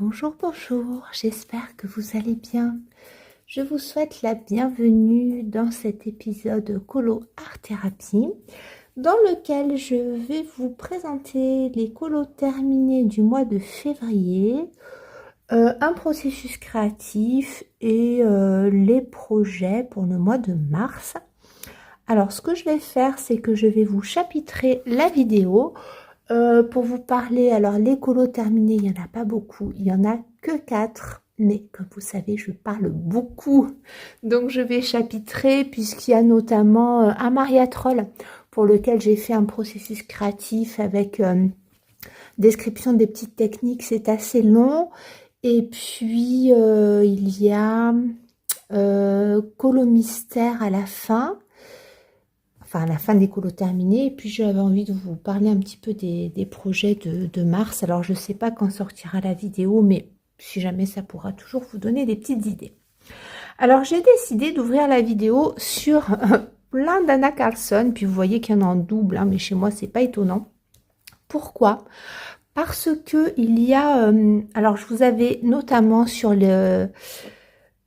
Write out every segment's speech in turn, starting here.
Bonjour, bonjour, j'espère que vous allez bien. Je vous souhaite la bienvenue dans cet épisode Colo Art Thérapie dans lequel je vais vous présenter les colos terminés du mois de février, un processus créatif et les projets pour le mois de mars. Alors ce que je vais faire, c'est que je vais vous chapitrer la vidéo pour vous parler. Alors les colos terminés, il n'y en a pas beaucoup, il n'y en a que 4, mais comme vous savez, je parle beaucoup, donc je vais chapitrer puisqu'il y a notamment un mariatrol pour lequel j'ai fait un processus créatif avec description des petites techniques, c'est assez long. Et puis il y a colo mystère à la fin, enfin à la fin des colos terminés. Et puis j'avais envie de vous parler un petit peu des projets de mars. Alors je ne sais pas quand sortira la vidéo, mais si jamais ça pourra toujours vous donner des petites idées. Alors j'ai décidé d'ouvrir la vidéo sur plein d'Anna Karlsson, puis vous voyez qu'il y en a en double, hein, mais chez moi c'est pas étonnant. Pourquoi? Parce que il y a, alors je vous avais notamment sur le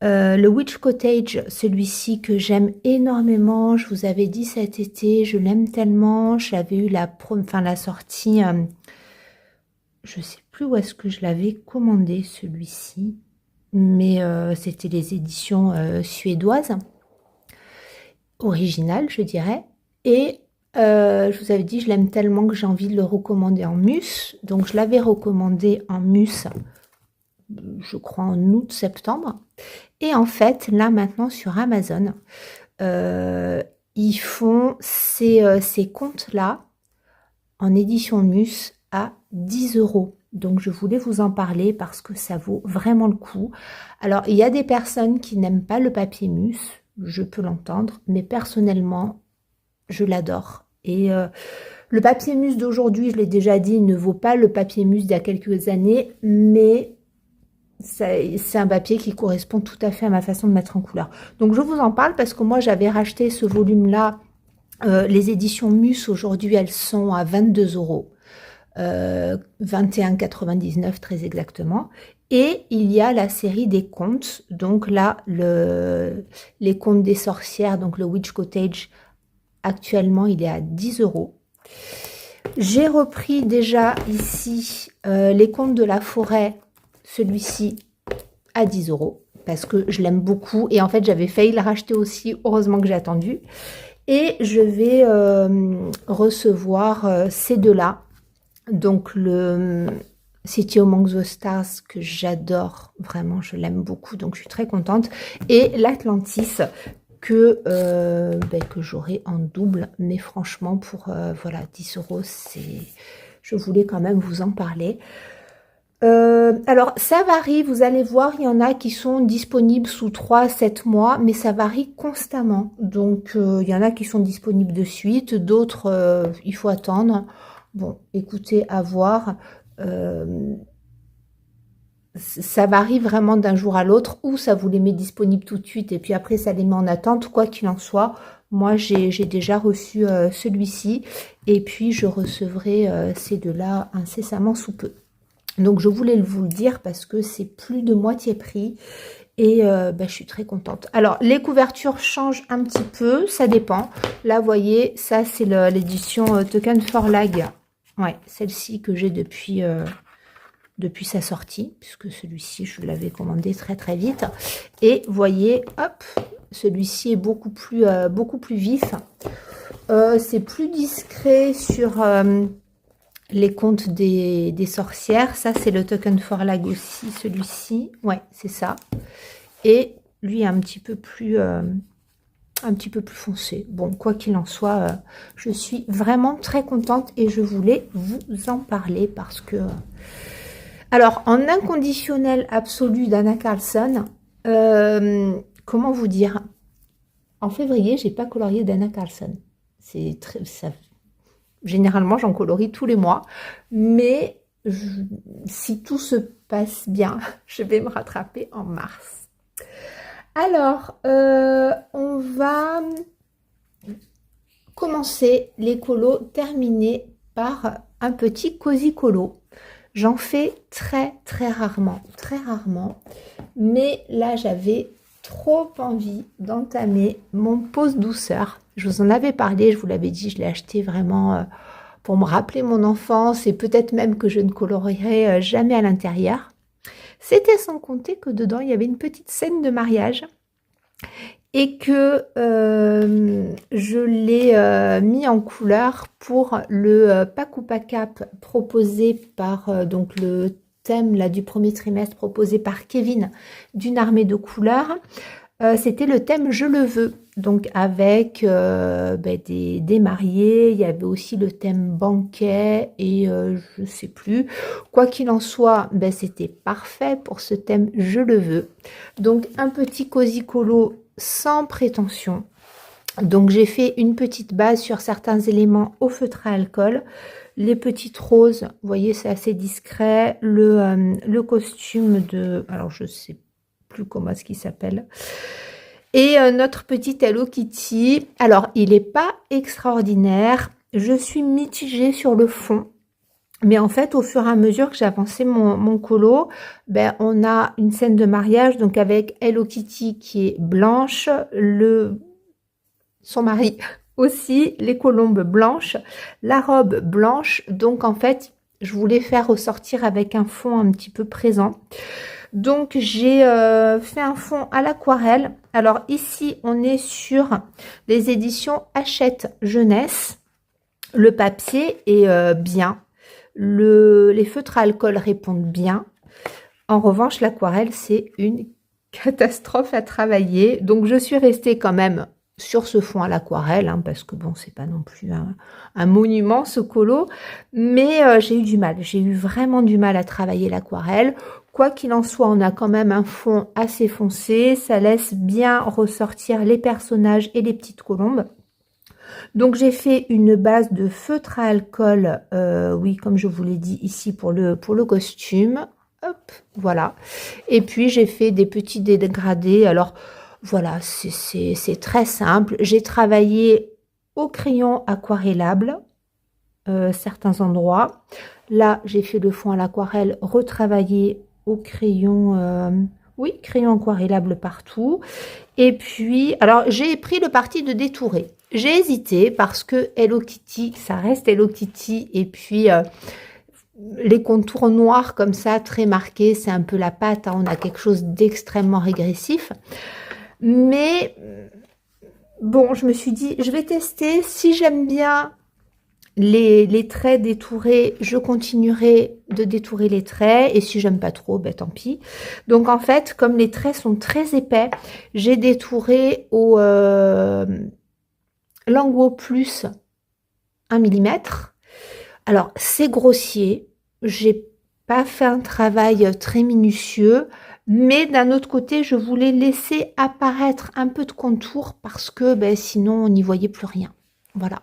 Witch Cottage, celui-ci que j'aime énormément, je vous avais dit cet été, je l'aime tellement, j'avais eu la sortie, je sais plus où est-ce que je l'avais commandé celui-ci, mais c'était les éditions suédoises, originales je dirais, et je vous avais dit je l'aime tellement que j'ai envie de le recommander en mus, donc je l'avais recommandé en mus, je crois en août-septembre. Et en fait, là maintenant sur Amazon, ils font ces comptes-là en édition mus à 10 €. Donc je voulais vous en parler parce que ça vaut vraiment le coup. Alors il y a des personnes qui n'aiment pas le papier mus, je peux l'entendre, mais personnellement, je l'adore. Et le papier mus d'aujourd'hui, je l'ai déjà dit, ne vaut pas le papier mus d'il y a quelques années, mais c'est un papier qui correspond tout à fait à ma façon de mettre en couleur. Donc je vous en parle parce que moi j'avais racheté ce volume-là. Les éditions Mus aujourd'hui elles sont à 22 €, 21,99 très exactement. Et il y a la série des contes, donc là les contes des sorcières, donc le Witch Cottage, actuellement il est à 10 €. J'ai repris déjà ici les contes de la forêt, celui-ci à 10 € parce que je l'aime beaucoup et en fait j'avais failli le racheter aussi, heureusement que j'ai attendu. Et je vais recevoir ces deux-là, donc le City Among the Stars que j'adore, vraiment je l'aime beaucoup, donc je suis très contente, et l'Atlantis que j'aurai en double, mais franchement pour voilà 10 €, je voulais quand même vous en parler. Alors ça varie, vous allez voir, il y en a qui sont disponibles sous 3-7 mois, mais ça varie constamment. Donc il y en a qui sont disponibles de suite, d'autres il faut attendre. Bon, écoutez, à voir. Ça varie vraiment d'un jour à l'autre, ou ça vous les met disponibles tout de suite et puis après ça les met en attente. Quoi qu'il en soit, moi j'ai déjà reçu celui-ci et puis je recevrai ces deux-là incessamment sous peu. Donc je voulais vous le dire parce que c'est plus de moitié prix et je suis très contente. Alors les couvertures changent un petit peu, ça dépend. Là vous voyez, ça c'est l'édition Token for Lag. Ouais, celle-ci que j'ai depuis sa sortie, puisque celui-ci je l'avais commandé très très vite. Et vous voyez, hop, celui-ci est beaucoup plus vif. C'est plus discret sur les contes des sorcières. Ça c'est le Token for Lag aussi, celui-ci, ouais c'est ça, et lui est un petit peu plus foncé. Bon, quoi qu'il en soit, je suis vraiment très contente et je voulais vous en parler parce que alors en inconditionnel absolu d'Anna Karlsson, comment vous dire, en février j'ai pas colorié d'Anna Karlsson, c'est très ça. Généralement, j'en colorie tous les mois, mais si tout se passe bien, je vais me rattraper en mars. Alors, on va commencer les colos terminés par un petit cosy colo. J'en fais très rarement, mais là j'avais trop envie d'entamer mon pause douceur. Je vous en avais parlé, je vous l'avais dit, je l'ai acheté vraiment pour me rappeler mon enfance et peut-être même que je ne colorierai jamais à l'intérieur. C'était sans compter que dedans il y avait une petite scène de mariage et que je l'ai mis en couleur pour le pack ou pack up proposé par donc le thème là du premier trimestre proposé par Kevin d'une armée de couleurs. C'était le thème Je le veux, donc avec des mariés, il y avait aussi le thème banquet et je sais plus. Quoi qu'il en soit, c'était parfait pour ce thème Je le veux. Donc un petit cosy colo sans prétention. Donc j'ai fait une petite base sur certains éléments au feutre à alcool. Les petites roses, vous voyez, c'est assez discret. Le costume de... Alors je sais plus comment est-ce qu'il s'appelle. Et notre petite Hello Kitty. Alors, il n'est pas extraordinaire. Je suis mitigée sur le fond. Mais en fait, au fur et à mesure que j'avançais mon colo, on a une scène de mariage donc avec Hello Kitty qui est blanche, son mari aussi, les colombes blanches, la robe blanche. Donc en fait, je voulais faire ressortir avec un fond un petit peu présent. Donc j'ai fait un fond à l'aquarelle. Alors ici, on est sur les éditions Hachette Jeunesse. Le papier est bien. Les feutres à alcool répondent bien. En revanche, l'aquarelle, c'est une catastrophe à travailler. Donc, je suis restée quand même sur ce fond à l'aquarelle, hein, parce que bon, c'est pas non plus un monument, ce colo. Mais j'ai eu du mal. J'ai eu vraiment du mal à travailler l'aquarelle. Quoi qu'il en soit, on a quand même un fond assez foncé. Ça laisse bien ressortir les personnages et les petites colombes. Donc j'ai fait une base de feutre à alcool, oui, comme je vous l'ai dit ici pour le costume. Hop, voilà. Et puis j'ai fait des petits dégradés. Alors voilà, c'est très simple. J'ai travaillé au crayon aquarellable, certains endroits. Là, j'ai fait le fond à l'aquarelle, retravaillé au crayon, oui, crayon aquarellable partout. Et puis, alors j'ai pris le parti de détourer. J'ai hésité parce que Hello Kitty, ça reste Hello Kitty. Et puis, les contours noirs comme ça, très marqués, c'est un peu la patte. Hein, on a quelque chose d'extrêmement régressif. Mais bon, je me suis dit, je vais tester. Si j'aime bien les traits détourés, je continuerai de détourer les traits. Et si j'aime pas trop, tant pis. Donc en fait, comme les traits sont très épais, j'ai détouré au Languo Plus 1 mm. Alors, c'est grossier. J'ai pas fait un travail très minutieux. Mais d'un autre côté, je voulais laisser apparaître un peu de contour parce que sinon, on n'y voyait plus rien. Voilà.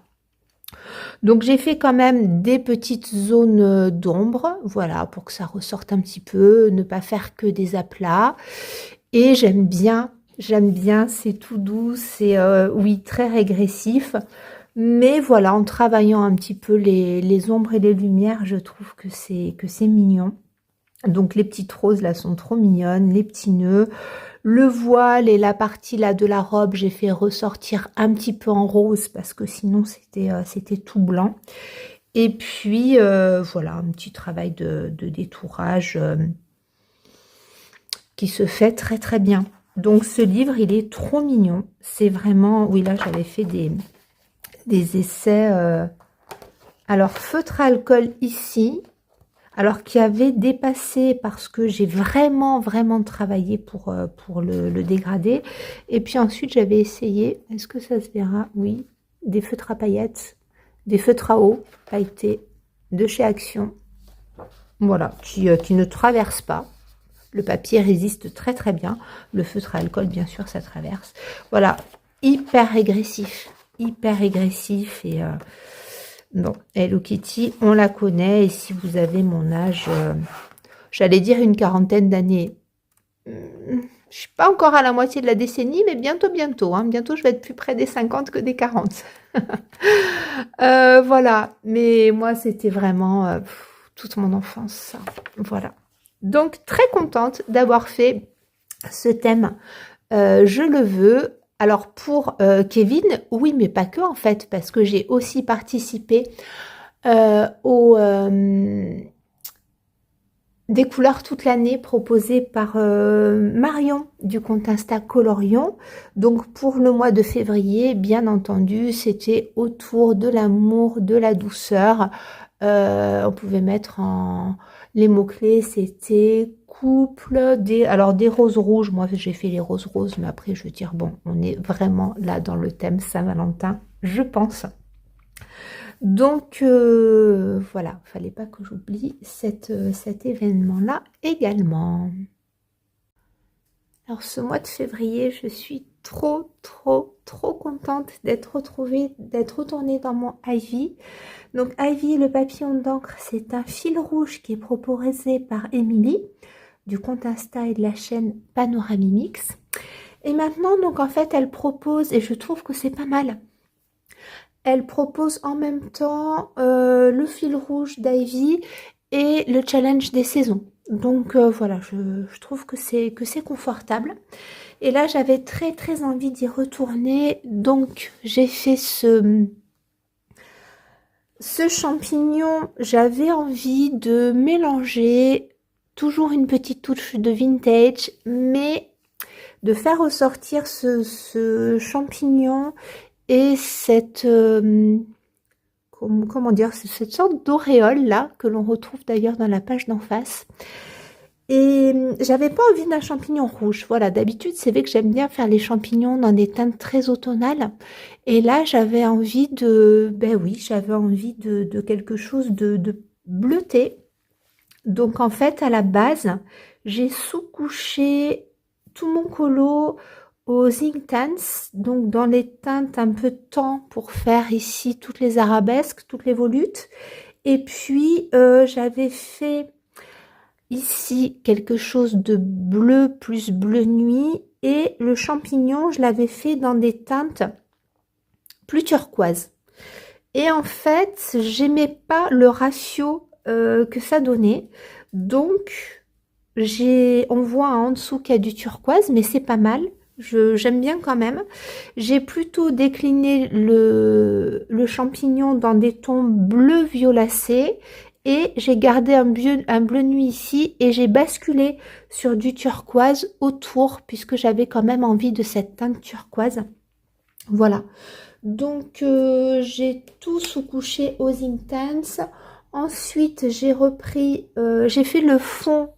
Donc, j'ai fait quand même des petites zones d'ombre. Voilà, pour que ça ressorte un petit peu. Ne pas faire que des aplats. Et j'aime bien, c'est tout doux. C'est, oui, très régressif. Mais voilà, en travaillant un petit peu les ombres et les lumières, je trouve que c'est mignon. Donc les petites roses là sont trop mignonnes, les petits nœuds. Le voile et la partie là de la robe, j'ai fait ressortir un petit peu en rose parce que sinon c'était tout blanc. Et puis voilà, un petit travail de détourage qui se fait très bien. Donc ce livre, il est trop mignon. C'est vraiment... Oui, là j'avais fait des essais, alors feutre à alcool ici, alors qui avait dépassé parce que j'ai vraiment travaillé pour le dégrader. Et puis ensuite j'avais essayé, est-ce que ça se verra? Oui, des feutres à paillettes, des feutres à eau pailletés de chez Action, voilà, qui ne traversent pas. Le papier résiste très bien. Le feutre à alcool, bien sûr, ça traverse. Voilà, hyper régressif et bon, Hello Kitty, on la connaît. Et si vous avez mon âge, j'allais dire une quarantaine d'années. Je suis pas encore à la moitié de la décennie, mais bientôt. Hein, bientôt, je vais être plus près des 50 que des 40. Voilà, mais moi, c'était vraiment toute mon enfance, ça. Voilà. Donc, très contente d'avoir fait ce thème. Je le veux. Alors, pour Kevin, oui, mais pas que, en fait, parce que j'ai aussi participé au... des couleurs toute l'année proposées par Marion du compte Insta Colorion. Donc pour le mois de février, bien entendu, c'était autour de l'amour, de la douceur. On pouvait mettre en... Les mots-clés, c'était couple, alors des roses rouges. Moi, j'ai fait les roses roses, mais après, je veux dire, bon, on est vraiment là dans le thème Saint-Valentin, je pense. Donc voilà, fallait pas que j'oublie cet événement-là également. Alors ce mois de février, je suis trop contente d'être retournée dans mon Ivy. Donc Ivy, le papillon d'encre, c'est un fil rouge qui est proposé par Émilie du compte Insta et de la chaîne Panoramimix. Et maintenant, donc en fait, elle propose, et je trouve que c'est pas mal, elle propose en même temps le fil rouge d'Ivy et le challenge des saisons. Donc voilà, je trouve que c'est confortable. Et là, j'avais très envie d'y retourner. Donc j'ai fait ce champignon. J'avais envie de mélanger toujours une petite touche de vintage, mais de faire ressortir ce champignon et cette, comment dire, cette sorte d'auréole là, que l'on retrouve d'ailleurs dans la page d'en face. Et j'avais pas envie d'un champignon rouge. Voilà, d'habitude, c'est vrai que j'aime bien faire les champignons dans des teintes très automnales. Et là, j'avais envie de, ben oui, j'avais envie de quelque chose de bleuté. Donc en fait, à la base, j'ai sous-couché tout mon colo aux Inktense, donc dans les teintes un peu tan pour faire ici toutes les arabesques, toutes les volutes. Et puis j'avais fait ici quelque chose de bleu plus bleu nuit, et le champignon, je l'avais fait dans des teintes plus turquoise. Et en fait, j'aimais pas le ratio que ça donnait. Donc, on voit en dessous qu'il y a du turquoise, mais c'est pas mal. J'aime bien quand même. J'ai plutôt décliné le champignon dans des tons bleu violacé, et j'ai gardé un bleu nuit ici, et j'ai basculé sur du turquoise autour puisque j'avais quand même envie de cette teinte turquoise. Voilà. Donc j'ai tout sous-couché aux Inktense. Ensuite j'ai repris, j'ai fait le fond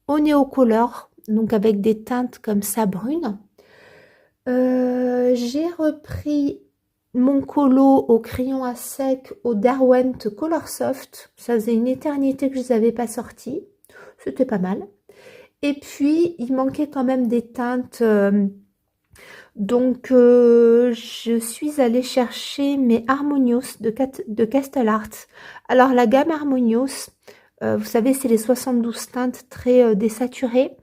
au Neocolor, donc avec des teintes comme ça brunes. J'ai repris mon colo au crayon à sec au Derwent Color Soft. Ça faisait une éternité que je les avais pas sortis. C'était pas mal. Et puis il manquait quand même des teintes. Donc je suis allée chercher mes Harmonious de Castle Art. Alors la gamme Harmonious, vous savez, c'est les 72 teintes très désaturées.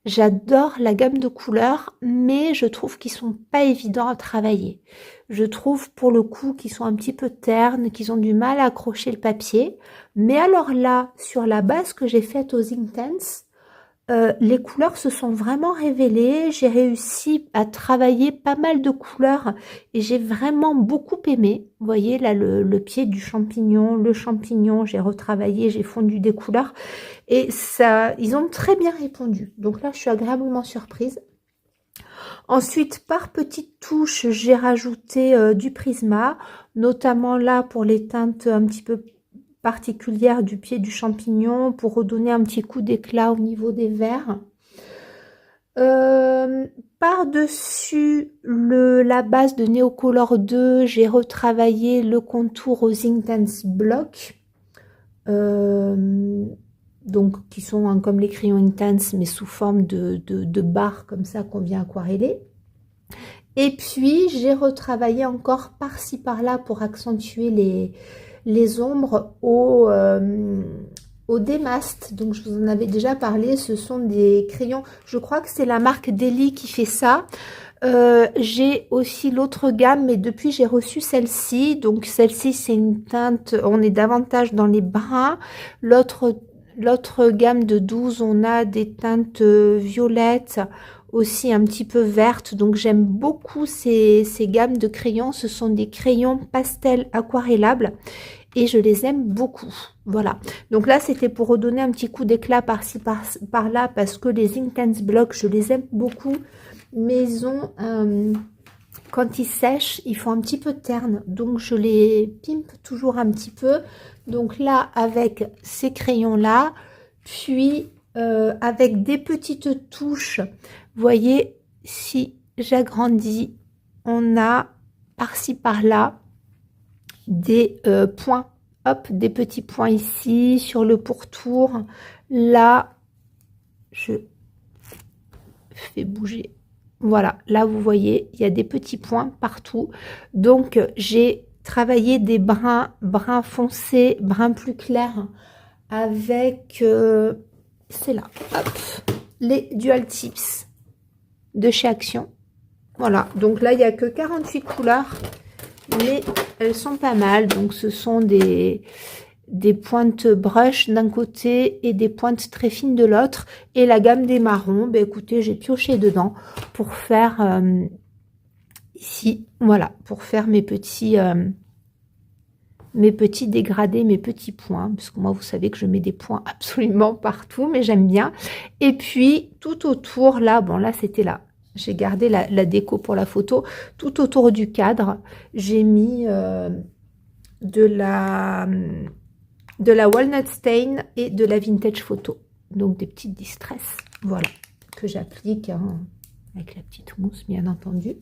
J'adore la gamme de couleurs, mais je trouve qu'ils sont pas évidents à travailler. Je trouve pour le coup qu'ils sont un petit peu ternes, qu'ils ont du mal à accrocher le papier. Mais alors là, sur la base que j'ai faite aux Inktense, les couleurs se sont vraiment révélées. J'ai réussi à travailler pas mal de couleurs et j'ai vraiment beaucoup aimé. Vous voyez là le pied du champignon, le champignon, j'ai retravaillé, j'ai fondu des couleurs et ça, ils ont très bien répondu. Donc là, je suis agréablement surprise. Ensuite, par petites touches, j'ai rajouté du Prisma, notamment là pour les teintes un petit peu particulière du pied du champignon pour redonner un petit coup d'éclat au niveau des verres. Par-dessus la base de Neocolor 2, j'ai retravaillé le contour aux Inktense Block, donc qui sont comme les crayons Inktense mais sous forme de barres comme ça qu'on vient aquareller. Et puis j'ai retravaillé encore par-ci par-là pour accentuer les ombres au Damask. Donc je vous en avais déjà parlé, ce sont des crayons, je crois que c'est la marque Deli qui fait ça. J'ai aussi l'autre gamme, mais depuis j'ai reçu celle-ci. Donc celle-ci, c'est une teinte, on est davantage dans les bruns. L'autre gamme de 12, on a des teintes violettes, aussi un petit peu vertes. Donc j'aime beaucoup ces gammes de crayons. Ce sont des crayons pastel aquarellables et je les aime beaucoup. Voilà. Donc là, c'était pour redonner un petit coup d'éclat par-ci, par-là, parce que les Intense Block, je les aime beaucoup. Mais ils ont, quand ils sèchent, ils font un petit peu terne. Donc je les pimpe toujours un petit peu. Donc là, avec ces crayons-là, puis avec des petites touches, vous voyez, si j'agrandis, on a par-ci, par-là, des points, hop, des petits points ici, sur le pourtour. Là, je fais bouger. Voilà, là, vous voyez, il y a des petits points partout. Donc, j'ai travaillé des bruns foncés, bruns plus clairs, avec, c'est là, hop, les Dual Tips de chez Action. Voilà, donc là, il n'y a que 48 couleurs, mais elles sont pas mal. Donc, ce sont des pointes brush d'un côté et des pointes très fines de l'autre. Et la gamme des marrons, ben écoutez, j'ai pioché dedans pour faire ici, voilà, pour faire mes petits dégradés, mes petits points, parce que moi, vous savez que je mets des points absolument partout, mais j'aime bien. Et puis, tout autour, là, bon, là, c'était là. J'ai gardé la déco pour la photo. Tout autour du cadre, j'ai mis de la Walnut Stain et de la Vintage Photo. Donc, des petites distress, voilà, que j'applique avec la petite mousse, bien entendu.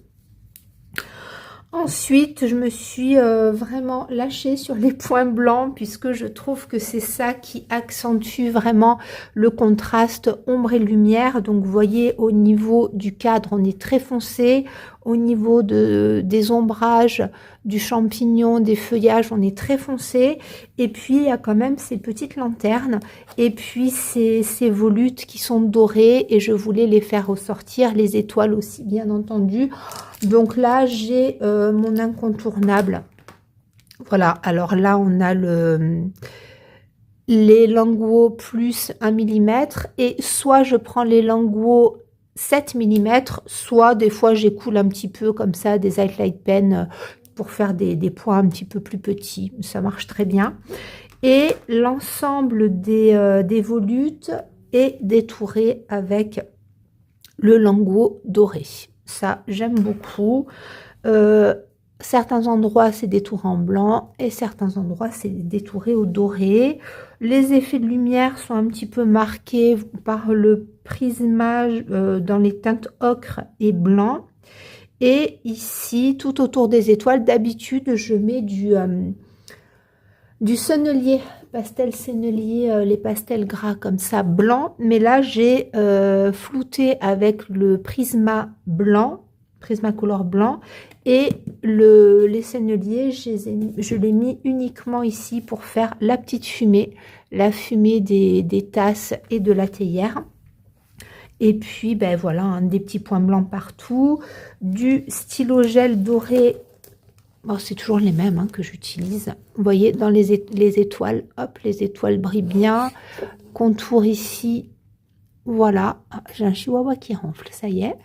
Ensuite, je me suis vraiment lâchée sur les points blancs puisque je trouve que c'est ça qui accentue vraiment le contraste ombre et lumière. Donc, vous voyez, au niveau du cadre, on est très foncé. Au niveau des ombrages, du champignon, des feuillages, on est très foncé. Et puis, il y a quand même ces petites lanternes. Et puis, ces volutes qui sont dorées. Et je voulais les faire ressortir. Les étoiles aussi, bien entendu. Donc là, j'ai mon incontournable. Voilà, alors là, on a les lingots plus 1 mm. Et soit je prends les lingots 7 mm, soit des fois j'écoule un petit peu comme ça des highlight pen pour faire des points un petit peu plus petits. Ça marche très bien. Et l'ensemble des volutes est détouré avec le lingot doré. Ça, j'aime beaucoup. Certains endroits, c'est détouré en blanc et certains endroits, c'est détouré au doré. Les effets de lumière sont un petit peu marqués par le prismage dans les teintes ocre et blanc. Et ici, tout autour des étoiles, d'habitude, je mets du sennelier, pastel sennelier, les pastels gras comme ça, blanc. Mais là, j'ai flouté avec le Prisma blanc, Prismacolor blanc. Et les senneliers, je l'ai mis uniquement ici pour faire la petite fumée, la fumée des tasses et de la théière. Et puis, ben voilà, hein, des petits points blancs partout, du stylo gel doré. Bon, c'est toujours les mêmes hein, que j'utilise. Vous voyez, dans les étoiles, hop, les étoiles brillent bien. Contour ici, voilà. Ah, j'ai un chihuahua qui ronfle, ça y est.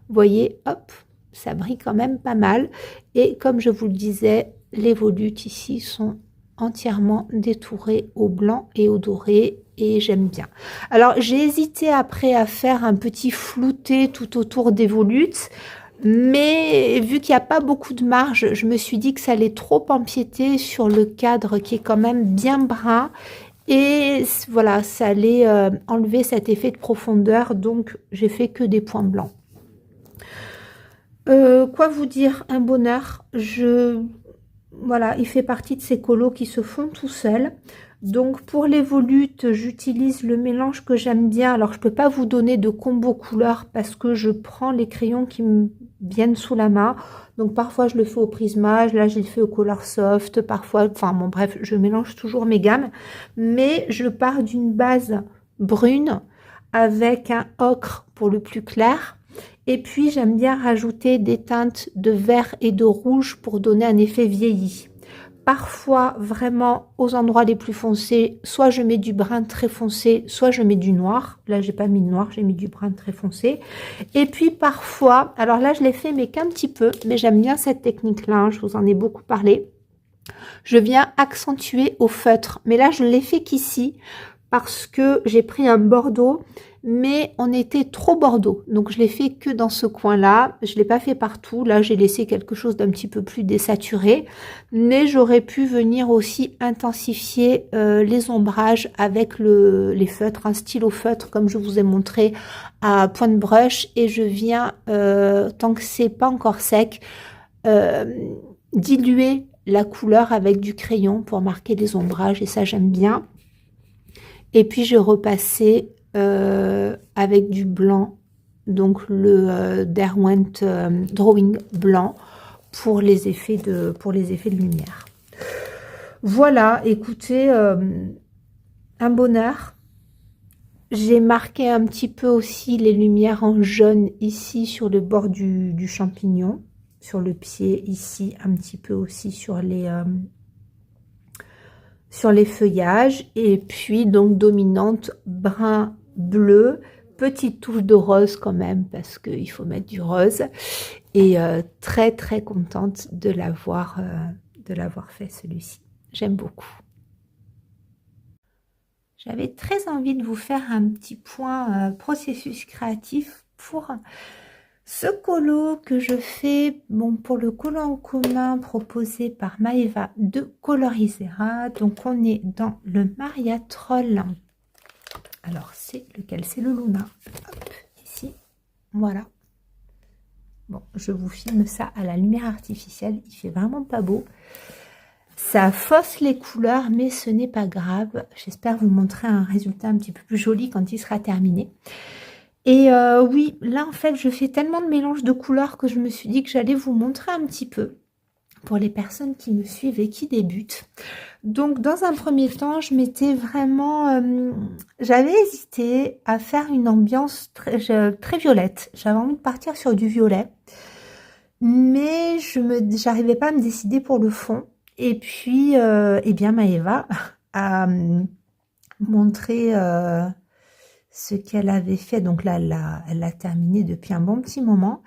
Vous voyez, hop, ça brille quand même pas mal. Et comme je vous le disais, les volutes ici sont entièrement détourées au blanc et au doré. Et j'aime bien. Alors, j'ai hésité après à faire un petit flouté tout autour des volutes. Mais vu qu'il n'y a pas beaucoup de marge, je me suis dit que ça allait trop empiéter sur le cadre qui est quand même bien brun. Et voilà, ça allait enlever cet effet de profondeur. Donc, j'ai fait que des points blancs. Quoi vous dire? Un bonheur. Voilà, il fait partie de ces colos qui se font tout seuls. Donc, pour les volutes, j'utilise le mélange que j'aime bien. Alors, je ne peux pas vous donner de combo couleur parce que je prends les crayons qui me viennent sous la main. Donc, parfois, je le fais au prismage. Là, je le fais au Color Soft. Parfois, enfin, bon, bref, je mélange toujours mes gammes. Mais je pars d'une base brune avec un ocre pour le plus clair. Et puis j'aime bien rajouter des teintes de vert et de rouge pour donner un effet vieilli. Parfois, vraiment, aux endroits les plus foncés, soit je mets du brun très foncé, soit je mets du noir. Là, j'ai pas mis de noir, j'ai mis du brun très foncé. Et puis parfois, alors là, je l'ai fait, mais qu'un petit peu, mais j'aime bien cette technique-là, hein, je vous en ai beaucoup parlé. Je viens accentuer au feutre, mais là, je ne l'ai fait qu'ici, parce que j'ai pris un bordeaux, mais on était trop bordeaux. Donc, je l'ai fait que dans ce coin-là. Je ne l'ai pas fait partout. Là, j'ai laissé quelque chose d'un petit peu plus désaturé. Mais j'aurais pu venir aussi intensifier les ombrages avec les feutres, un stylo feutre, comme je vous ai montré, à point de brush. Et je viens, tant que c'est pas encore sec, diluer la couleur avec du crayon pour marquer les ombrages. Et ça, j'aime bien. Et puis, je repassais avec du blanc, donc le Derwent Drawing blanc pour les effets de lumière. Voilà, écoutez, un bonheur. J'ai marqué un petit peu aussi les lumières en jaune ici sur le bord du champignon, sur le pied ici, un petit peu aussi sur les feuillages, et puis donc dominante brun bleu, petite touche de rose quand même parce qu'il faut mettre du rose, et très très contente de l'avoir fait celui-ci. J'aime beaucoup. J'avais très envie de vous faire un petit point processus créatif pour ce colo que je fais, bon, pour le colo en commun proposé par Maeva de Colorisera. Donc on est dans le Maria Troll. Alors c'est lequel? C'est le Luna. Hop, ici, voilà. Bon, je vous filme ça à la lumière artificielle. Il fait vraiment pas beau. Ça fausse les couleurs, mais ce n'est pas grave. J'espère vous montrer un résultat un petit peu plus joli quand il sera terminé. Et oui, là en fait je fais tellement de mélange de couleurs que je me suis dit que j'allais vous montrer un petit peu pour les personnes qui me suivent et qui débutent. Donc dans un premier temps, je m'étais vraiment... j'avais hésité à faire une ambiance très violette. J'avais envie de partir sur du violet. Mais j'arrivais pas à me décider pour le fond. Et puis, eh bien Maeva a montré... ce qu'elle avait fait, donc là elle l'a terminé depuis un bon petit moment,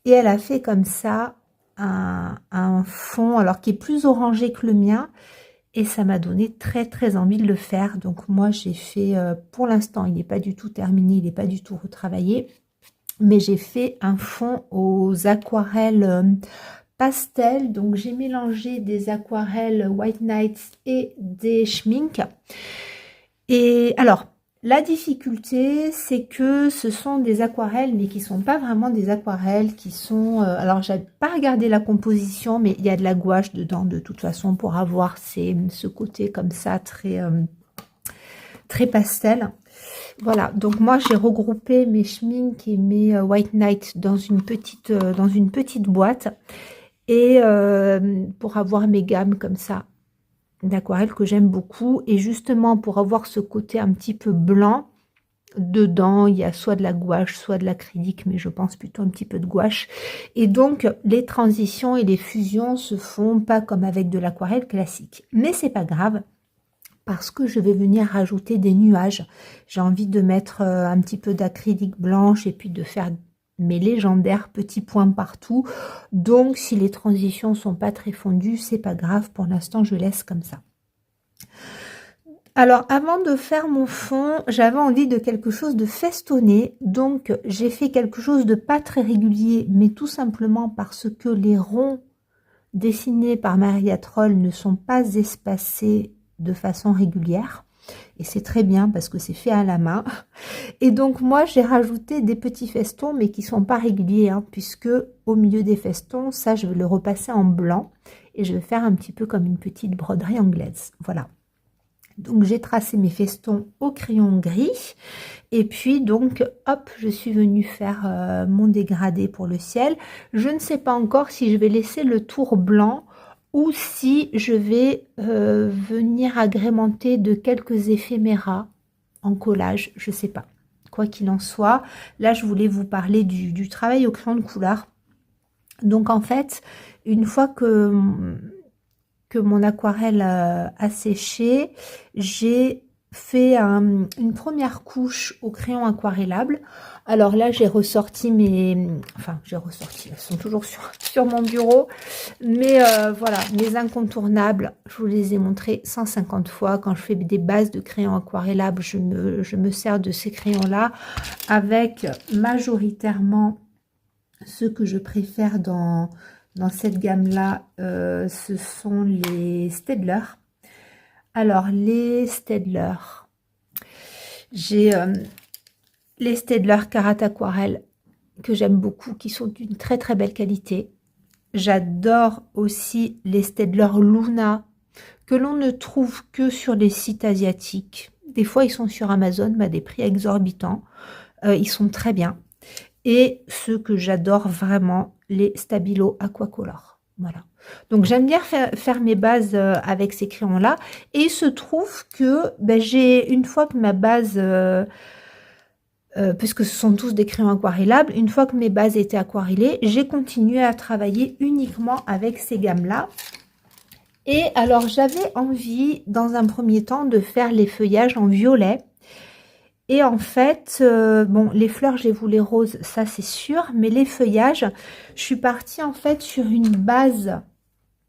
et elle a fait comme ça un fond alors qui est plus orangé que le mien, et ça m'a donné très très envie de le faire. Donc moi j'ai fait, pour l'instant il n'est pas du tout terminé, il n'est pas du tout retravaillé, mais j'ai fait un fond aux aquarelles pastel. Donc j'ai mélangé des aquarelles White Nights et des schmink. Et alors la difficulté, c'est que ce sont des aquarelles, mais qui ne sont pas vraiment des aquarelles, qui sont... alors, je n'ai pas regardé la composition, mais il y a de la gouache dedans, de toute façon, pour avoir ce côté comme ça, très pastel. Voilà, donc moi, j'ai regroupé mes schmink et mes White Night dans une petite boîte, et pour avoir mes gammes comme ça, d'aquarelle que j'aime beaucoup. Et justement pour avoir ce côté un petit peu blanc dedans, il y a soit de la gouache, soit de l'acrylique, mais je pense plutôt un petit peu de gouache. Et donc les transitions et les fusions se font pas comme avec de l'aquarelle classique, mais c'est pas grave parce que je vais venir rajouter des nuages. J'ai envie de mettre un petit peu d'acrylique blanche et puis de faire mes légendaires petits points partout. Donc si les transitions sont pas très fondues, c'est pas grave, pour l'instant je laisse comme ça. Alors avant de faire mon fond, j'avais envie de quelque chose de festonné, donc j'ai fait quelque chose de pas très régulier, mais tout simplement parce que les ronds dessinés par Maria Troll ne sont pas espacés de façon régulière. Et c'est très bien parce que c'est fait à la main. Et donc moi j'ai rajouté des petits festons, mais qui sont pas réguliers, hein, puisque au milieu des festons, ça je vais le repasser en blanc et je vais faire un petit peu comme une petite broderie anglaise. Voilà. Donc j'ai tracé mes festons au crayon gris, et puis donc hop, je suis venue faire mon dégradé pour le ciel. Je ne sais pas encore si je vais laisser le tour blanc ou si je vais venir agrémenter de quelques éphéméras en collage, je sais pas. quoi qu'il en soit, là je voulais vous parler du travail au crayon de couleur. Donc en fait, une fois que mon aquarelle a séché, j'ai fait une première couche au crayon aquarellable. Alors là, j'ai ressorti elles sont toujours sur mon bureau, mais voilà, mes incontournables, je vous les ai montrés 150 fois. Quand je fais des bases de crayon aquarellable, je me sers de ces crayons-là, avec majoritairement ceux que je préfère dans cette gamme-là, ce sont les Staedtler. Alors, les Staedtler, j'ai les Staedtler Carat Aquarelle que j'aime beaucoup, qui sont d'une très très belle qualité. J'adore aussi les Staedtler Luna, que l'on ne trouve que sur les sites asiatiques. Des fois, ils sont sur Amazon, mais à des prix exorbitants. Ils sont très bien. Et ceux que j'adore vraiment, les Stabilo Aquacolor. Voilà. Donc j'aime bien faire mes bases avec ces crayons-là. Et il se trouve que une fois que ma base, puisque ce sont tous des crayons aquarellables, une fois que mes bases étaient aquarellées, j'ai continué à travailler uniquement avec ces gammes-là. Et alors j'avais envie, dans un premier temps, de faire les feuillages en violet. Et en fait, bon, les fleurs, j'ai voulu les roses, ça c'est sûr, mais les feuillages, je suis partie en fait sur une base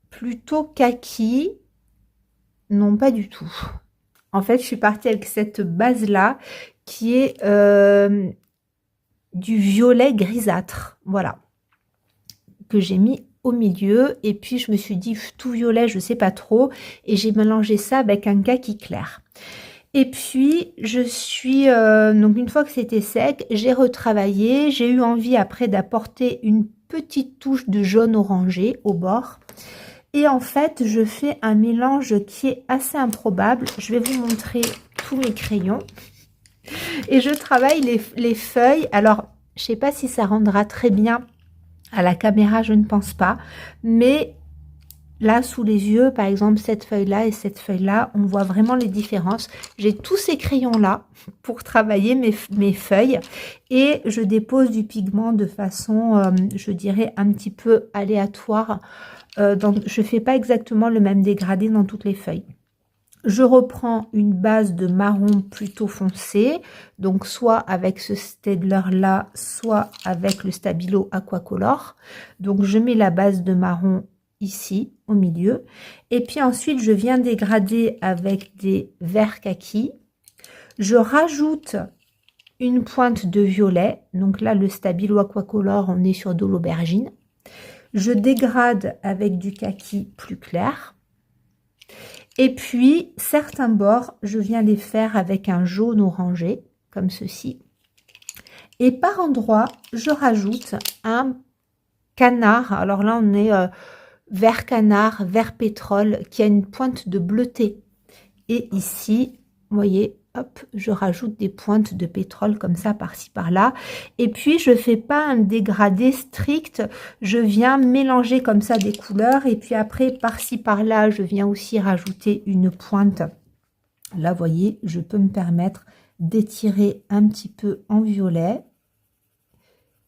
plutôt kaki. Non, pas du tout. En fait, je suis partie avec cette base-là qui est du violet grisâtre, voilà, que j'ai mis au milieu. Et puis, je me suis dit, tout violet, je sais pas trop, et j'ai mélangé ça avec un kaki clair. Et puis, je suis, donc une fois que c'était sec, j'ai retravaillé. J'ai eu envie après d'apporter une petite touche de jaune orangé au bord. Et en fait, je fais un mélange qui est assez improbable. Je vais vous montrer tous mes crayons. Et je travaille les feuilles. Alors, je ne sais pas si ça rendra très bien à la caméra, je ne pense pas. Mais là, sous les yeux, par exemple, cette feuille-là et cette feuille-là, on voit vraiment les différences. J'ai tous ces crayons-là pour travailler mes feuilles et je dépose du pigment de façon, je dirais, un petit peu aléatoire. Donc, je ne fais pas exactement le même dégradé dans toutes les feuilles. Je reprends une base de marron plutôt foncé, donc soit avec ce Staedtler-là, soit avec le Stabilo Aquacolor. Donc, je mets la base de marron ici au milieu et puis ensuite je viens dégrader avec des verts kaki. Je rajoute une pointe de violet, donc là le Stabilo Aquacolor, on est sur de l'aubergine. Je dégrade avec du kaki plus clair et puis certains bords je viens les faire avec un jaune orangé comme ceci, et par endroit je rajoute un canard. Alors là on est vert canard, vert pétrole, qui a une pointe de bleuté. Et ici, vous voyez, hop, je rajoute des pointes de pétrole comme ça, par-ci, par-là. Et puis, je ne fais pas un dégradé strict. Je viens mélanger comme ça des couleurs. Et puis après, par-ci, par-là, je viens aussi rajouter une pointe. Là, vous voyez, je peux me permettre d'étirer un petit peu en violet.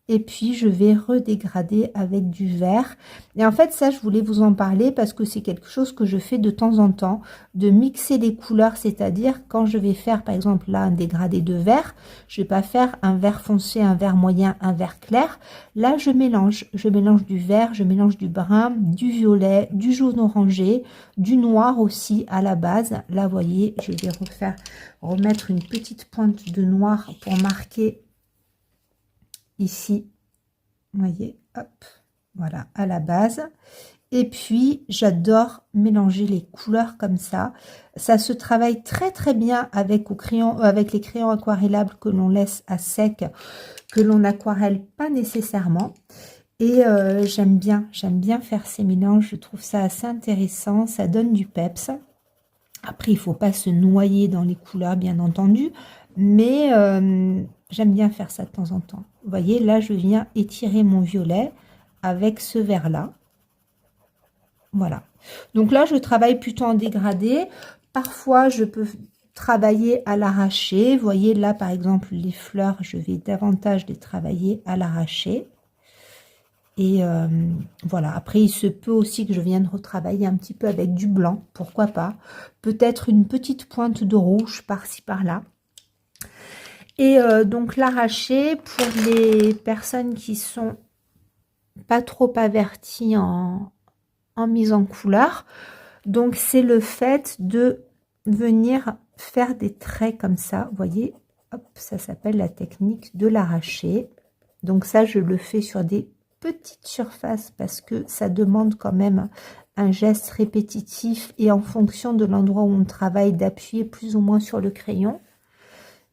Et puis, je vais redégrader avec du vert. Et en fait, ça, je voulais vous en parler parce que c'est quelque chose que je fais de temps en temps, de mixer les couleurs. C'est-à-dire, quand je vais faire, par exemple, là, un dégradé de vert, je vais pas faire un vert foncé, un vert moyen, un vert clair. Là, je mélange. Je mélange du vert, je mélange du brun, du violet, du jaune orangé, du noir aussi à la base. Là, vous voyez, je vais remettre une petite pointe de noir pour marquer ici, vous voyez, hop, voilà, à la base. Et puis, j'adore mélanger les couleurs comme ça. Ça se travaille très très bien avec les crayons aquarellables que l'on laisse à sec, que l'on n'aquarelle pas nécessairement. Et j'aime bien faire ces mélanges. Je trouve ça assez intéressant. Ça donne du peps. Après, il ne faut pas se noyer dans les couleurs, bien entendu. Mais j'aime bien faire ça de temps en temps. Vous voyez, là, je viens étirer mon violet avec ce vert-là. Voilà. Donc là, je travaille plutôt en dégradé. Parfois, je peux travailler à l'arraché. Vous voyez là par exemple les fleurs, je vais davantage les travailler à l'arraché. Et voilà, après il se peut aussi que je vienne retravailler un petit peu avec du blanc, pourquoi pas. Peut-être une petite pointe de rouge par-ci par-là. Et donc l'arraché, pour les personnes qui sont pas trop averties en mise en couleur, donc c'est le fait de venir faire des traits comme ça, vous voyez, hop, ça s'appelle la technique de l'arraché. Donc ça, je le fais sur des petites surfaces parce que ça demande quand même un geste répétitif et en fonction de l'endroit où on travaille, d'appuyer plus ou moins sur le crayon.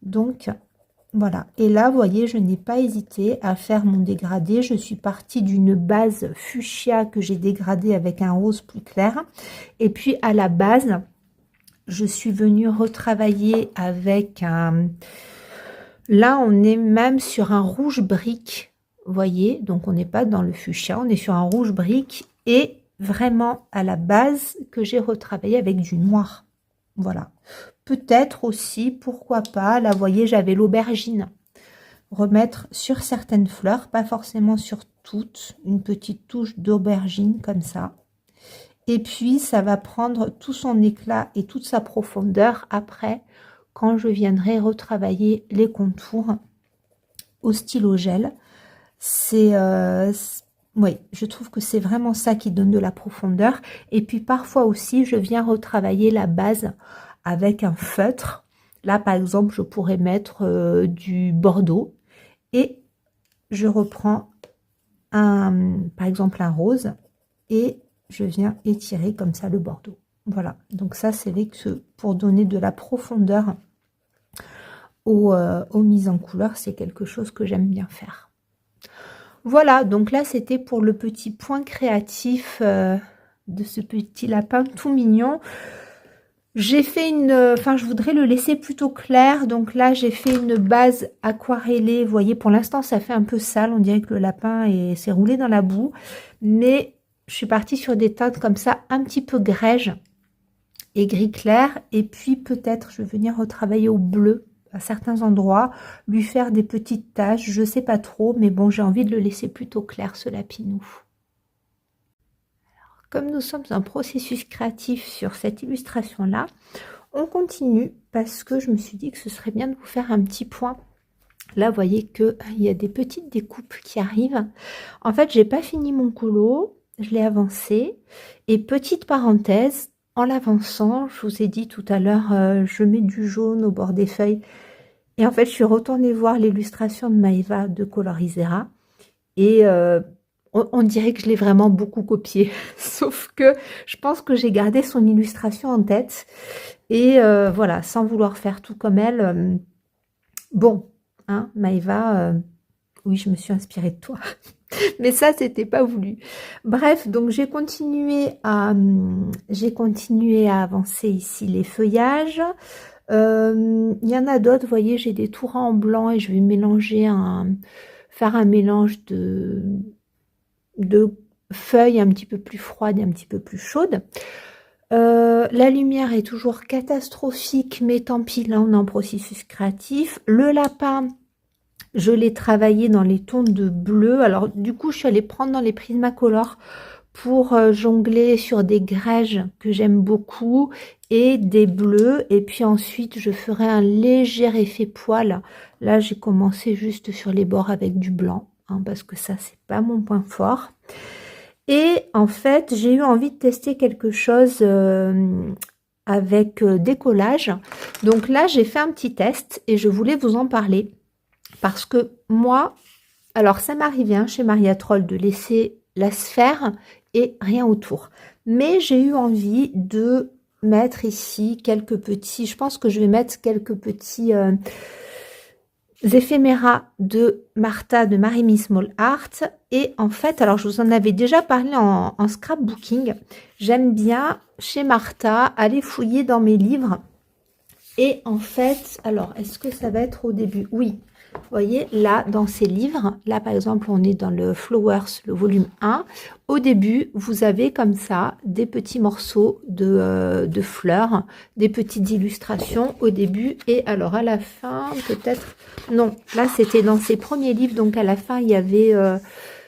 Donc voilà, et là vous voyez, je n'ai pas hésité à faire mon dégradé. Je suis partie d'une base fuchsia que j'ai dégradée avec un rose plus clair, et puis à la base je suis venue retravailler avec un, là on est même sur un rouge brique, vous voyez, donc on n'est pas dans le fuchsia, on est sur un rouge brique, et vraiment à la base que j'ai retravaillé avec du noir. Voilà, peut-être aussi, pourquoi pas, là vous voyez j'avais l'aubergine, remettre sur certaines fleurs, pas forcément sur toutes, une petite touche d'aubergine comme ça. Et puis ça va prendre tout son éclat et toute sa profondeur après, quand je viendrai retravailler les contours au stylo gel. C'est oui, je trouve que c'est vraiment ça qui donne de la profondeur. Et puis parfois aussi, je viens retravailler la base avec un feutre. Là, par exemple, je pourrais mettre du bordeaux et je reprends par exemple un rose et je viens étirer comme ça le bordeaux. Voilà, donc ça c'est pour donner de la profondeur aux mises en couleur, c'est quelque chose que j'aime bien faire. Voilà, donc là c'était pour le petit point créatif de ce petit lapin tout mignon. J'ai fait enfin je voudrais le laisser plutôt clair, donc là j'ai fait une base aquarellée. Vous voyez, pour l'instant ça fait un peu sale, on dirait que le lapin s'est roulé dans la boue, mais je suis partie sur des teintes comme ça, un petit peu grège et gris clair, et puis peut-être je vais venir retravailler au bleu à certains endroits, lui faire des petites taches, je sais pas trop, mais bon, j'ai envie de le laisser plutôt clair, ce lapinou. Alors, comme nous sommes en processus créatif sur cette illustration-là, on continue parce que je me suis dit que ce serait bien de vous faire un petit point. Là, vous voyez qu'il y a des petites découpes qui arrivent. En fait, j'ai pas fini mon colo, je l'ai avancé. Et petite parenthèse, en l'avançant, je vous ai dit tout à l'heure, je mets du jaune au bord des feuilles. Et en fait, je suis retournée voir l'illustration de Maeva de Colorisera. Et on dirait que je l'ai vraiment beaucoup copié. Sauf que je pense que j'ai gardé son illustration en tête. Et voilà, sans vouloir faire tout comme elle. Bon, hein, Maeva, oui, je me suis inspirée de toi. Mais ça, c'était pas voulu. Bref, donc j'ai continué à avancer ici les feuillages. Il y en a d'autres, vous voyez, j'ai des tours en blanc et je vais mélanger faire un mélange de feuilles un petit peu plus froides et un petit peu plus chaudes. La lumière est toujours catastrophique, mais tant pis, là on est en processus créatif. Le lapin, je l'ai travaillé dans les tons de bleu. Alors du coup, je suis allée prendre dans les Prismacolor pour jongler sur des grèges que j'aime beaucoup et des bleus. Et puis ensuite, je ferai un léger effet poil. Là, j'ai commencé juste sur les bords avec du blanc, hein, parce que ça, c'est pas mon point fort. Et en fait, j'ai eu envie de tester quelque chose avec des collages. Donc là, j'ai fait un petit test et je voulais vous en parler. Parce que moi, alors ça m'arrivait hein, chez Maria Troll de laisser la sphère et rien autour. Mais j'ai eu envie de mettre ici quelques petits, je pense que je vais mettre quelques petits éphéméras de Martha de Marie Small Art. Et en fait, alors je vous en avais déjà parlé en scrapbooking, j'aime bien chez Martha aller fouiller dans mes livres. Et en fait, alors est-ce que ça va être au début? Oui. Vous voyez, là, dans ces livres, là, par exemple, on est dans le Flowers, le volume 1. Au début, vous avez comme ça des petits morceaux de fleurs, des petites illustrations au début. Et alors, à la fin, peut-être... Non, là, c'était dans ces premiers livres. Donc, à la fin, il y avait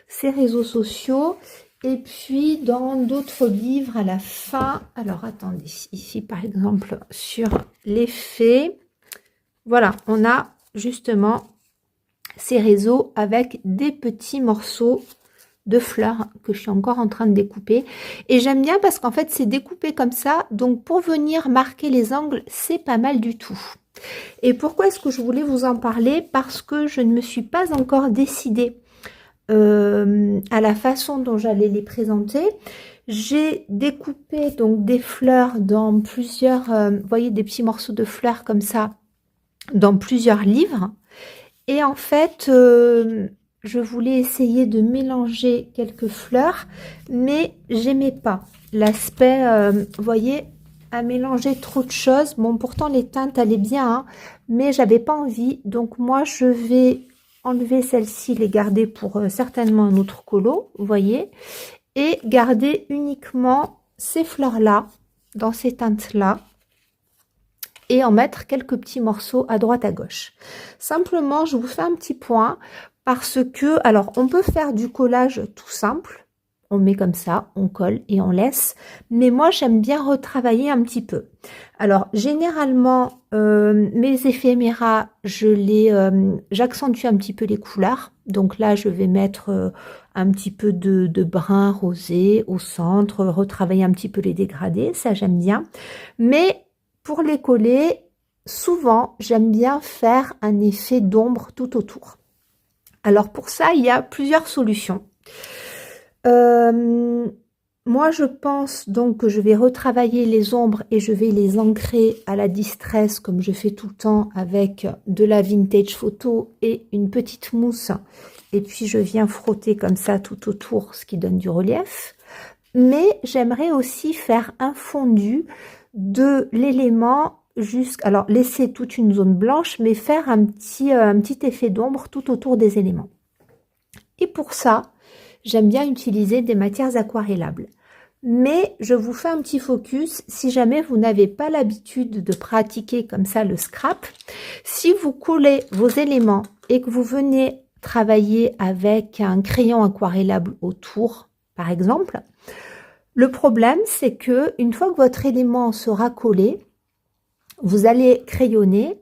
ces réseaux sociaux. Et puis, dans d'autres livres, à la fin... Alors, attendez, ici, par exemple, sur les fées, voilà, on a justement ces réseaux avec des petits morceaux de fleurs que je suis encore en train de découper. Et j'aime bien parce qu'en fait, c'est découpé comme ça. Donc, pour venir marquer les angles, c'est pas mal du tout. Et pourquoi est-ce que je voulais vous en parler? Parce que je ne me suis pas encore décidée à la façon dont j'allais les présenter. J'ai découpé donc des fleurs dans plusieurs, vous voyez, des petits morceaux de fleurs comme ça, dans plusieurs livres. Et en fait, je voulais essayer de mélanger quelques fleurs, mais j'aimais pas l'aspect, vous voyez, à mélanger trop de choses. Bon, pourtant les teintes allaient bien, hein, mais j'avais pas envie. Donc moi, je vais enlever celles-ci, les garder pour certainement un autre colo, vous voyez, et garder uniquement ces fleurs-là, dans ces teintes-là, et en mettre quelques petits morceaux à droite à gauche. Simplement, je vous fais un petit point parce que, alors, on peut faire du collage tout simple. On met comme ça, on colle et on laisse. Mais moi, j'aime bien retravailler un petit peu. Alors, généralement, mes éphéméras, j'accentue un petit peu les couleurs. Donc là, je vais mettre un petit peu de brun rosé au centre, retravailler un petit peu les dégradés. Ça, j'aime bien. Mais pour les coller, souvent, j'aime bien faire un effet d'ombre tout autour. Alors pour ça, il y a plusieurs solutions. Moi, je pense donc que je vais retravailler les ombres et je vais les ancrer à la distress comme je fais tout le temps avec de la vintage photo et une petite mousse. Et puis, je viens frotter comme ça tout autour, ce qui donne du relief. Mais j'aimerais aussi faire un fondu de l'élément alors laisser toute une zone blanche, mais faire un petit effet d'ombre tout autour des éléments. Et pour ça, j'aime bien utiliser des matières aquarellables. Mais je vous fais un petit focus, si jamais vous n'avez pas l'habitude de pratiquer comme ça le scrap, si vous collez vos éléments et que vous venez travailler avec un crayon aquarellable autour, par exemple, le problème, c'est que une fois que votre élément sera collé, vous allez crayonner,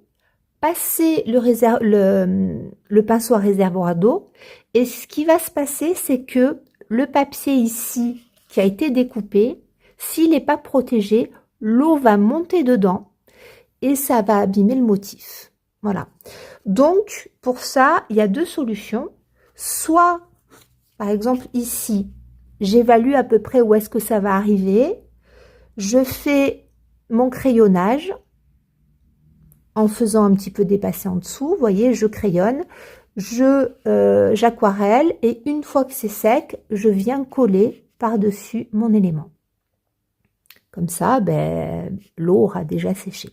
passer le pinceau à réservoir d'eau, et ce qui va se passer, c'est que le papier ici, qui a été découpé, s'il n'est pas protégé, l'eau va monter dedans, et ça va abîmer le motif. Voilà. Donc, pour ça, il y a deux solutions. Soit, par exemple, ici, j'évalue à peu près où est-ce que ça va arriver. Je fais mon crayonnage en faisant un petit peu dépasser en dessous. Vous voyez, je crayonne, j'aquarelle et une fois que c'est sec, je viens coller par-dessus mon élément. Comme ça, ben, l'eau aura déjà séché.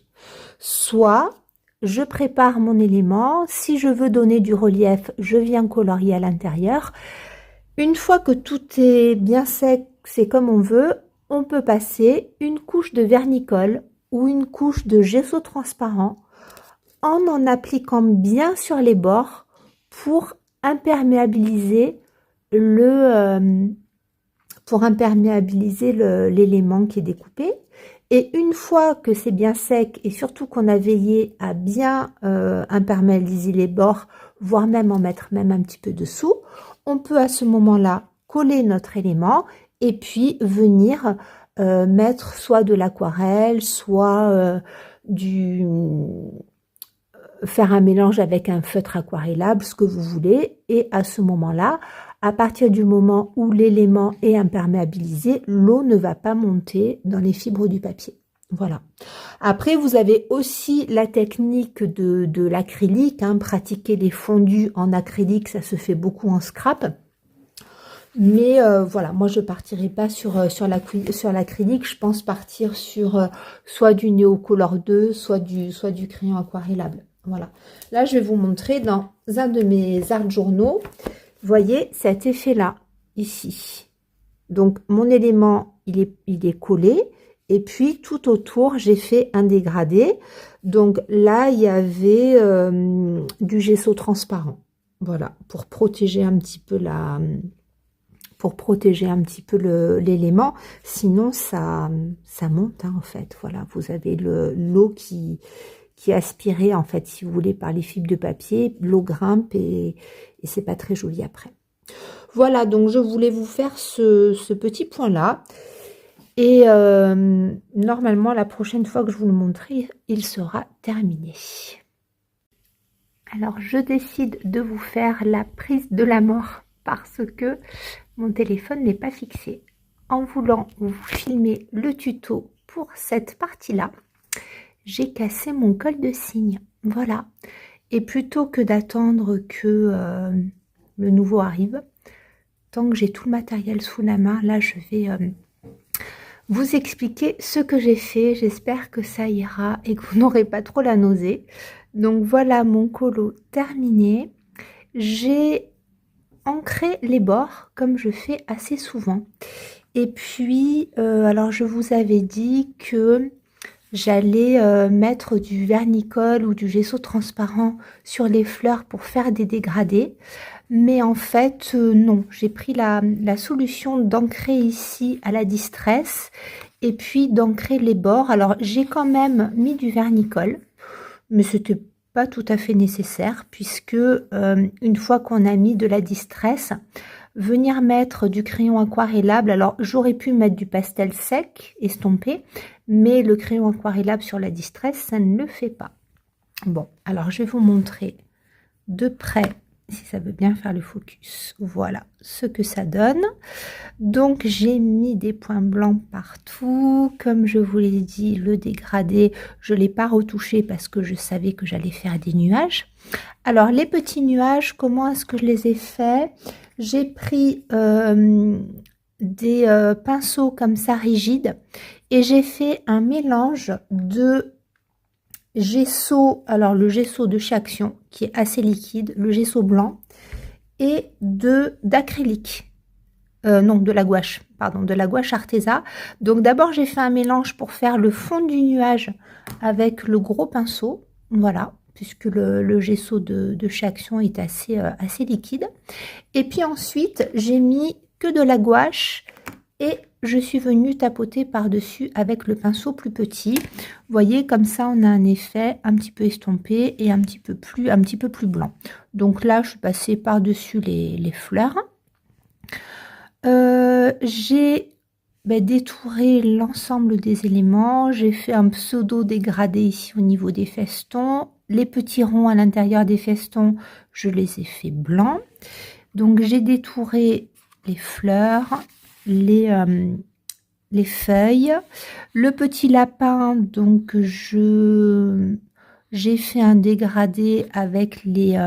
Soit je prépare mon élément. Si je veux donner du relief, je viens colorier à l'intérieur. Une fois que tout est bien sec, c'est comme on veut, on peut passer une couche de vernicole ou une couche de gesso transparent en appliquant bien sur les bords pour imperméabiliser l'élément qui est découpé. Et une fois que c'est bien sec et surtout qu'on a veillé à bien imperméabiliser les bords, voire même en mettre même un petit peu dessous, on peut à ce moment-là coller notre élément et puis venir mettre soit de l'aquarelle, soit faire un mélange avec un feutre aquarellable, ce que vous voulez. Et à ce moment-là, à partir du moment où l'élément est imperméabilisé, l'eau ne va pas monter dans les fibres du papier. Voilà. Après, vous avez aussi la technique de l'acrylique. Hein. Pratiquer les fondus en acrylique, ça se fait beaucoup en scrap. Mais voilà, moi je partirai pas sur l'acrylique. Je pense partir sur soit du Neocolor 2, soit du crayon aquarellable. Voilà. Là, je vais vous montrer dans un de mes art journaux. Vous voyez cet effet-là, ici. Donc, mon élément, il est collé. Et puis, tout autour, j'ai fait un dégradé. Donc, là, il y avait du gesso transparent. Voilà, pour protéger un petit peu l'élément. Sinon, ça monte, hein, en fait. Voilà, vous avez l'eau qui est aspirée, en fait, si vous voulez, par les fibres de papier. L'eau grimpe et c'est pas très joli après. Voilà, donc je voulais vous faire ce petit point-là. Et normalement, la prochaine fois que je vous le montrerai, il sera terminé. Alors, je décide de vous faire la prise de la mort parce que mon téléphone n'est pas fixé. En voulant vous filmer le tuto pour cette partie-là, j'ai cassé mon col de cygne. Voilà. Et plutôt que d'attendre que le nouveau arrive, tant que j'ai tout le matériel sous la main, là, je vais vous expliquer ce que j'ai fait. J'espère que ça ira et que vous n'aurez pas trop la nausée. Donc voilà mon colo terminé. J'ai ancré les bords comme je fais assez souvent. Et puis, alors je vous avais dit que j'allais mettre du vernicole ou du gesso transparent sur les fleurs pour faire des dégradés. Mais en fait, non. J'ai pris la solution d'ancrer ici à la distress et puis d'ancrer les bords. Alors, j'ai quand même mis du vernicole, mais c'était pas tout à fait nécessaire puisque une fois qu'on a mis de la distress, venir mettre du crayon aquarellable, alors j'aurais pu mettre du pastel sec estompé, mais le crayon aquarellable sur la distress, ça ne le fait pas. Bon, alors je vais vous montrer de près, si ça veut bien faire le focus, voilà ce que ça donne. Donc j'ai mis des points blancs partout, comme je vous l'ai dit, le dégradé, je ne l'ai pas retouché parce que je savais que j'allais faire des nuages. Alors les petits nuages, comment est-ce que je les ai faits? J'ai pris des pinceaux comme ça rigides et j'ai fait un mélange de gesso, alors le gesso de chez Action qui est assez liquide, le gesso blanc et d'acrylique. Non, de la gouache, pardon, de la gouache Arteza. Donc d'abord j'ai fait un mélange pour faire le fond du nuage avec le gros pinceau, voilà, puisque le gesso de chez Action est assez liquide. Et puis ensuite j'ai mis que de la gouache et je suis venue tapoter par-dessus avec le pinceau plus petit. Vous voyez, comme ça on a un effet un petit peu estompé et un petit peu plus blanc. Donc là je suis passée par-dessus les fleurs. J'ai détouré l'ensemble des éléments. J'ai fait un pseudo dégradé ici au niveau des festons. Les petits ronds à l'intérieur des festons, je les ai fait blancs. Donc j'ai détouré les fleurs, les feuilles. Le petit lapin, donc j'ai fait un dégradé avec les...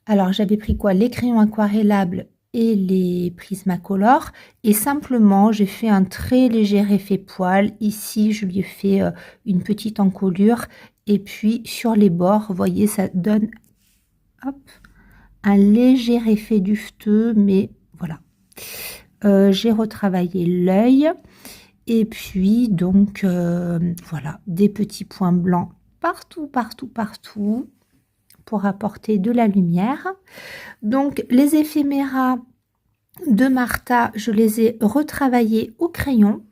alors j'avais pris quoi? Les crayons aquarellables et les Prismacolor et simplement j'ai fait un très léger effet poil. Ici je lui ai fait une petite encolure et puis sur les bords, vous voyez, ça donne hop, un léger effet dufteux, mais voilà. J'ai retravaillé l'œil et puis donc voilà, des petits points blancs partout pour apporter de la lumière. Donc les éphéméras de Martha, je les ai retravaillés au crayon.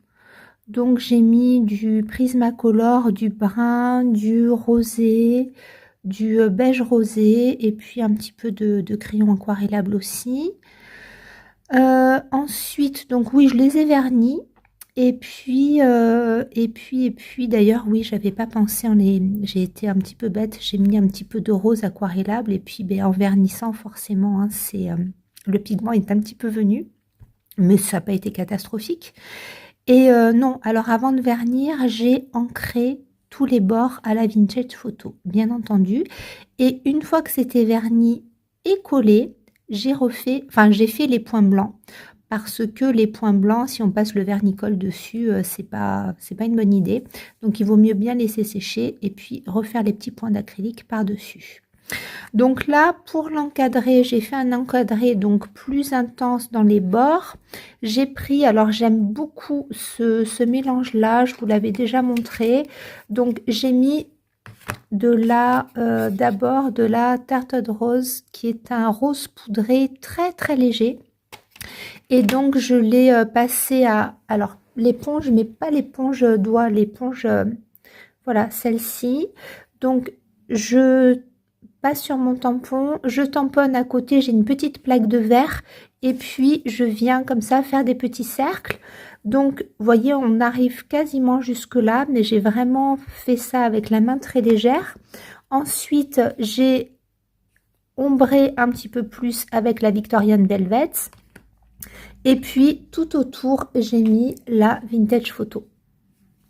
Donc j'ai mis du Prismacolor, du brun, du rosé, du beige rosé et puis un petit peu de crayon aquarellable aussi. Ensuite, donc oui, je les ai vernis. Et puis d'ailleurs, oui, j'avais pas pensé j'ai été un petit peu bête, j'ai mis un petit peu de rose aquarellable et puis en vernissant forcément, hein, le pigment est un petit peu venu, mais ça n'a pas été catastrophique. Et non, alors avant de vernir, j'ai ancré tous les bords à la vintage photo, bien entendu. Et une fois que c'était verni et collé, j'ai fait les points blancs. parce que les points blancs, si on passe le vernicole dessus, c'est pas une bonne idée. Donc il vaut mieux bien laisser sécher et puis refaire les petits points d'acrylique par-dessus. Donc là, pour l'encadrer, j'ai fait un encadré donc plus intense dans les bords. J'ai pris, alors j'aime beaucoup ce mélange-là, je vous l'avais déjà montré. Donc j'ai mis d'abord de la Tartelett Rose, qui est un rose poudré très très léger. Et donc je l'ai passé à, alors l'éponge, mais pas l'éponge doigt, l'éponge, voilà, celle-ci. Donc je passe sur mon tampon, je tamponne à côté, j'ai une petite plaque de verre et puis je viens comme ça faire des petits cercles. Donc vous voyez, on arrive quasiment jusque là, mais j'ai vraiment fait ça avec la main très légère. Ensuite j'ai ombré un petit peu plus avec la Victorian Velvet et puis tout autour j'ai mis la Vintage Photo.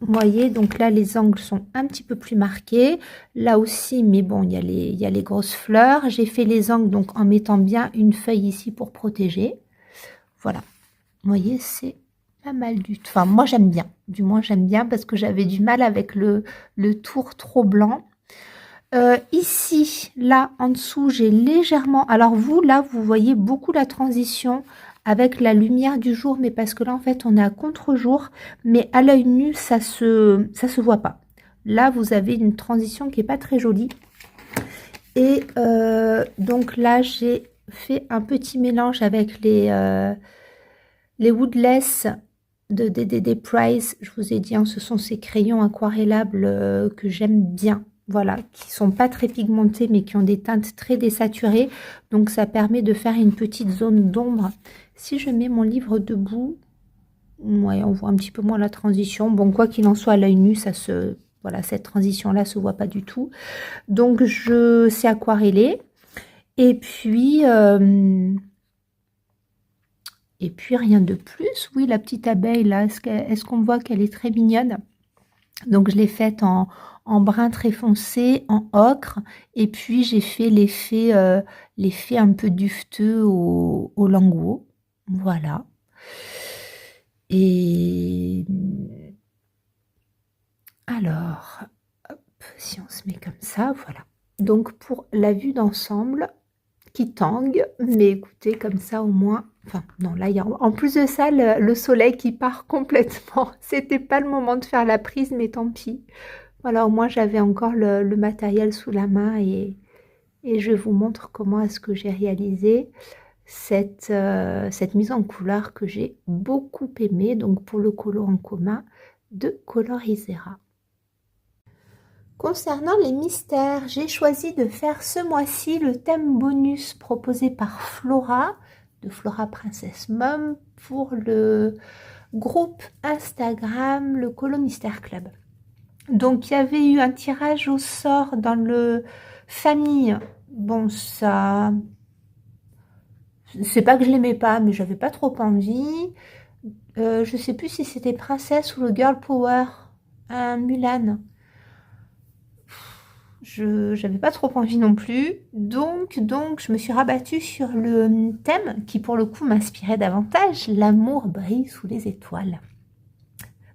Vous voyez, donc là, les angles sont un petit peu plus marqués. Là aussi, mais bon, il y a les grosses fleurs. J'ai fait les angles donc en mettant bien une feuille ici pour protéger. Voilà. Vous voyez, c'est pas mal du tout. Enfin, moi, j'aime bien. Du moins, j'aime bien parce que j'avais du mal avec le tour trop blanc. Ici, là, en dessous, j'ai légèrement... Alors vous, là, vous voyez beaucoup la transition avec la lumière du jour, mais parce que là, en fait, on est à contre-jour, mais à l'œil nu, ça se voit pas. Là, vous avez une transition qui est pas très jolie. Et donc là, j'ai fait un petit mélange avec les Woodless de DDD Price. Je vous ai dit, hein, ce sont ces crayons aquarellables que j'aime bien. Voilà, qui sont pas très pigmentés, mais qui ont des teintes très désaturées. Donc, ça permet de faire une petite zone d'ombre. Si je mets mon livre debout, ouais, on voit un petit peu moins la transition. Bon, quoi qu'il en soit, à l'œil nu, voilà, cette transition-là se voit pas du tout. Donc, c'est aquarellé. Et puis rien de plus. Oui, la petite abeille, là, est-ce qu'on voit qu'elle est très mignonne? Donc, je l'ai faite en brun très foncé, en ocre. Et puis, j'ai fait l'effet un peu dufteux au languot. Voilà. Et alors, hop, si on se met comme ça, voilà. Donc, pour la vue d'ensemble qui tangue, mais écoutez, comme ça au moins... Enfin, non, là, il y a en plus de ça, le soleil qui part complètement. C'était pas le moment de faire la prise, mais tant pis. Voilà, au moins, j'avais encore le matériel sous la main et je vous montre comment est-ce que j'ai réalisé cette mise en couleur que j'ai beaucoup aimée, donc pour le colo en commun de Colorisera. Concernant les mystères, j'ai choisi de faire ce mois-ci le thème bonus proposé par Flora, de Flora Princess Mom, pour le groupe Instagram, le Colo Mystère Club. Donc, il y avait eu un tirage au sort dans le famille. Bon, ça... C'est pas que je l'aimais pas, mais j'avais pas trop envie. Je sais plus si c'était Princesse ou le Girl Power, un Mulan. J'avais pas trop envie non plus. Donc, je me suis rabattue sur le thème qui, pour le coup, m'inspirait davantage. L'amour brille sous les étoiles.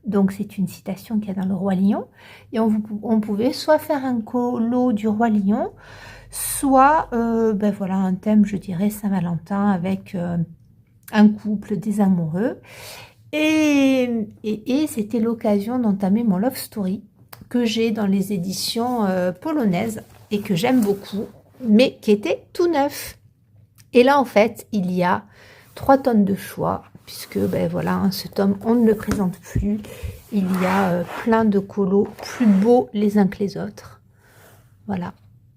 Donc, c'est une citation qu'il y a dans le Roi Lion. Et on pouvait soit faire un colo du Roi Lion, soit, ben voilà, un thème, je dirais, Saint-Valentin avec un couple, des amoureux. Et c'était l'occasion d'entamer mon love story que j'ai dans les éditions polonaises et que j'aime beaucoup, mais qui était tout neuf. Et là, en fait, il y a 3 tonnes de choix, puisque, ben voilà, hein, ce tome, on ne le présente plus. Il y a plein de colos plus beaux les uns que les autres. Voilà.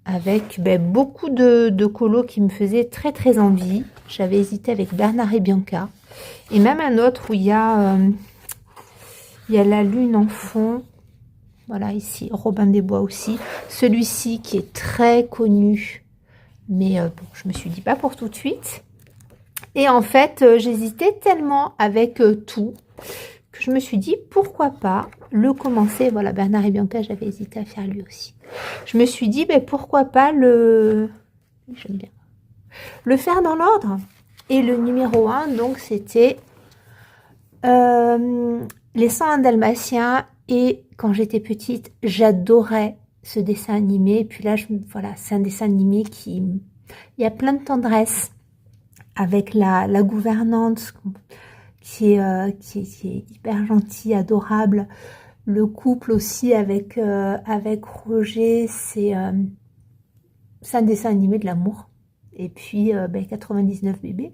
Avec beaucoup de colos qui me faisaient très très envie. J'avais hésité avec Bernard et Bianca. Et même un autre où il y a la lune en fond. Voilà, ici, Robin des Bois aussi. Celui-ci qui est très connu. Mais bon, je me suis dit pas pour tout de suite. Et en fait, j'hésitais tellement avec tout que je me suis dit pourquoi pas le commencer. Voilà, Bernard et Bianca, j'avais hésité à faire lui aussi. Je me suis dit pourquoi pas j'aime bien, le faire dans l'ordre. Et le numéro 1, donc, c'était les 101 Dalmatiens. Et quand j'étais petite, j'adorais ce dessin animé. Et puis là, voilà, c'est un dessin animé qui... Il y a plein de tendresse avec la gouvernante qui est hyper gentille, adorable. Le couple aussi avec Roger, c'est un dessin animé de l'amour. Et puis 99 bébés.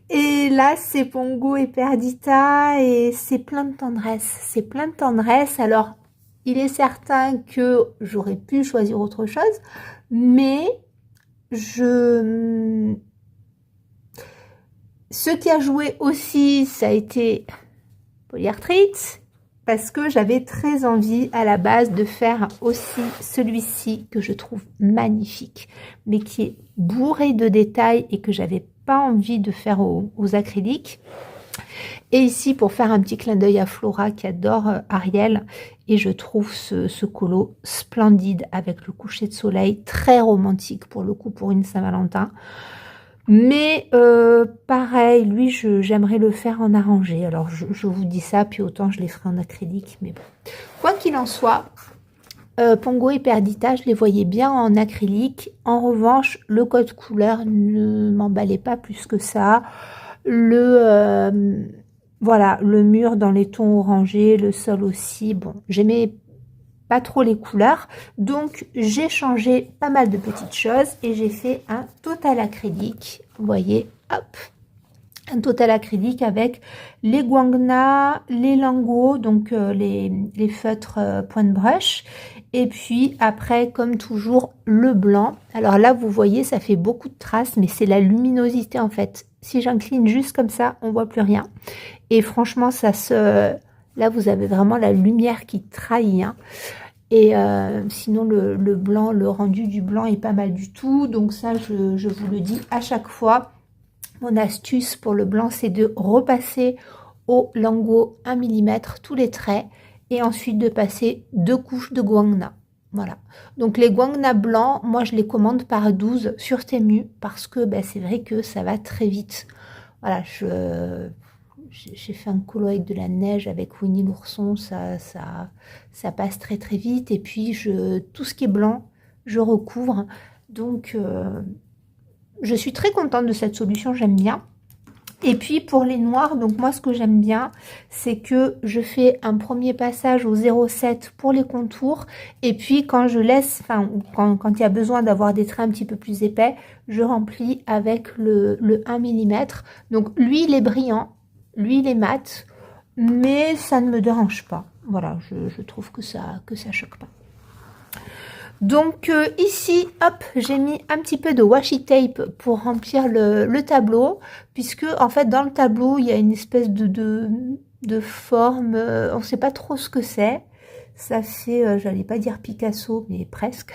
Et là, c'est Pongo et Perdita et c'est plein de tendresse. C'est plein de tendresse. Alors, il est certain que j'aurais pu choisir autre chose, mais ce qui a joué aussi, ça a été Polyarthrite, parce que j'avais très envie à la base de faire aussi celui-ci que je trouve magnifique, mais qui est bourré de détails et que j'avais pas envie de faire aux acryliques. Et ici, pour faire un petit clin d'œil à Flora qui adore Ariel, et je trouve ce colo splendide avec le coucher de soleil, très romantique pour le coup pour une Saint-Valentin. Mais pareil, lui, j'aimerais le faire en arrangé. Alors, je vous dis ça, puis autant je les ferai en acrylique. Mais bon, quoi qu'il en soit, Pongo et Perdita, je les voyais bien en acrylique. En revanche, le code couleur ne m'emballait pas plus que ça. Voilà, le mur dans les tons orangés, le sol aussi. Bon, j'aimais pas trop les couleurs, donc j'ai changé pas mal de petites choses et j'ai fait un total acrylique. Vous voyez, hop, un total acrylique avec les guangna, les lingots, donc les feutres point de brush, et puis après, comme toujours, le blanc. Alors là, vous voyez, ça fait beaucoup de traces, mais c'est la luminosité en fait. Si j'incline juste comme ça, on voit plus rien. Et franchement, là, vous avez vraiment la lumière qui trahit. Hein. Et sinon, le blanc, le rendu du blanc est pas mal du tout. Donc ça, je vous le dis à chaque fois. Mon astuce pour le blanc, c'est de repasser au lingot 1 mm tous les traits. Et ensuite de passer 2 couches de guangna. Voilà. Donc les guangna blancs, moi, je les commande par 12 sur Temu. Parce que c'est vrai que ça va très vite. Voilà, j'ai fait un colo avec de la neige avec Winnie l'ourson, ça passe très très vite. Et puis tout ce qui est blanc, je recouvre. Donc je suis très contente de cette solution, j'aime bien. Et puis pour les noirs, donc moi ce que j'aime bien, c'est que je fais un premier passage au 0,7 pour les contours. Et puis quand je laisse, quand il y a besoin d'avoir des traits un petit peu plus épais, je remplis avec le 1 mm. Donc lui il est brillant. Lui, il est mat, mais ça ne me dérange pas. Voilà, je trouve que ça choque pas. Donc ici, hop, j'ai mis un petit peu de washi tape pour remplir le tableau, puisque en fait dans le tableau il y a une espèce de forme, on ne sait pas trop ce que c'est. Ça fait, j'allais pas dire Picasso, mais presque.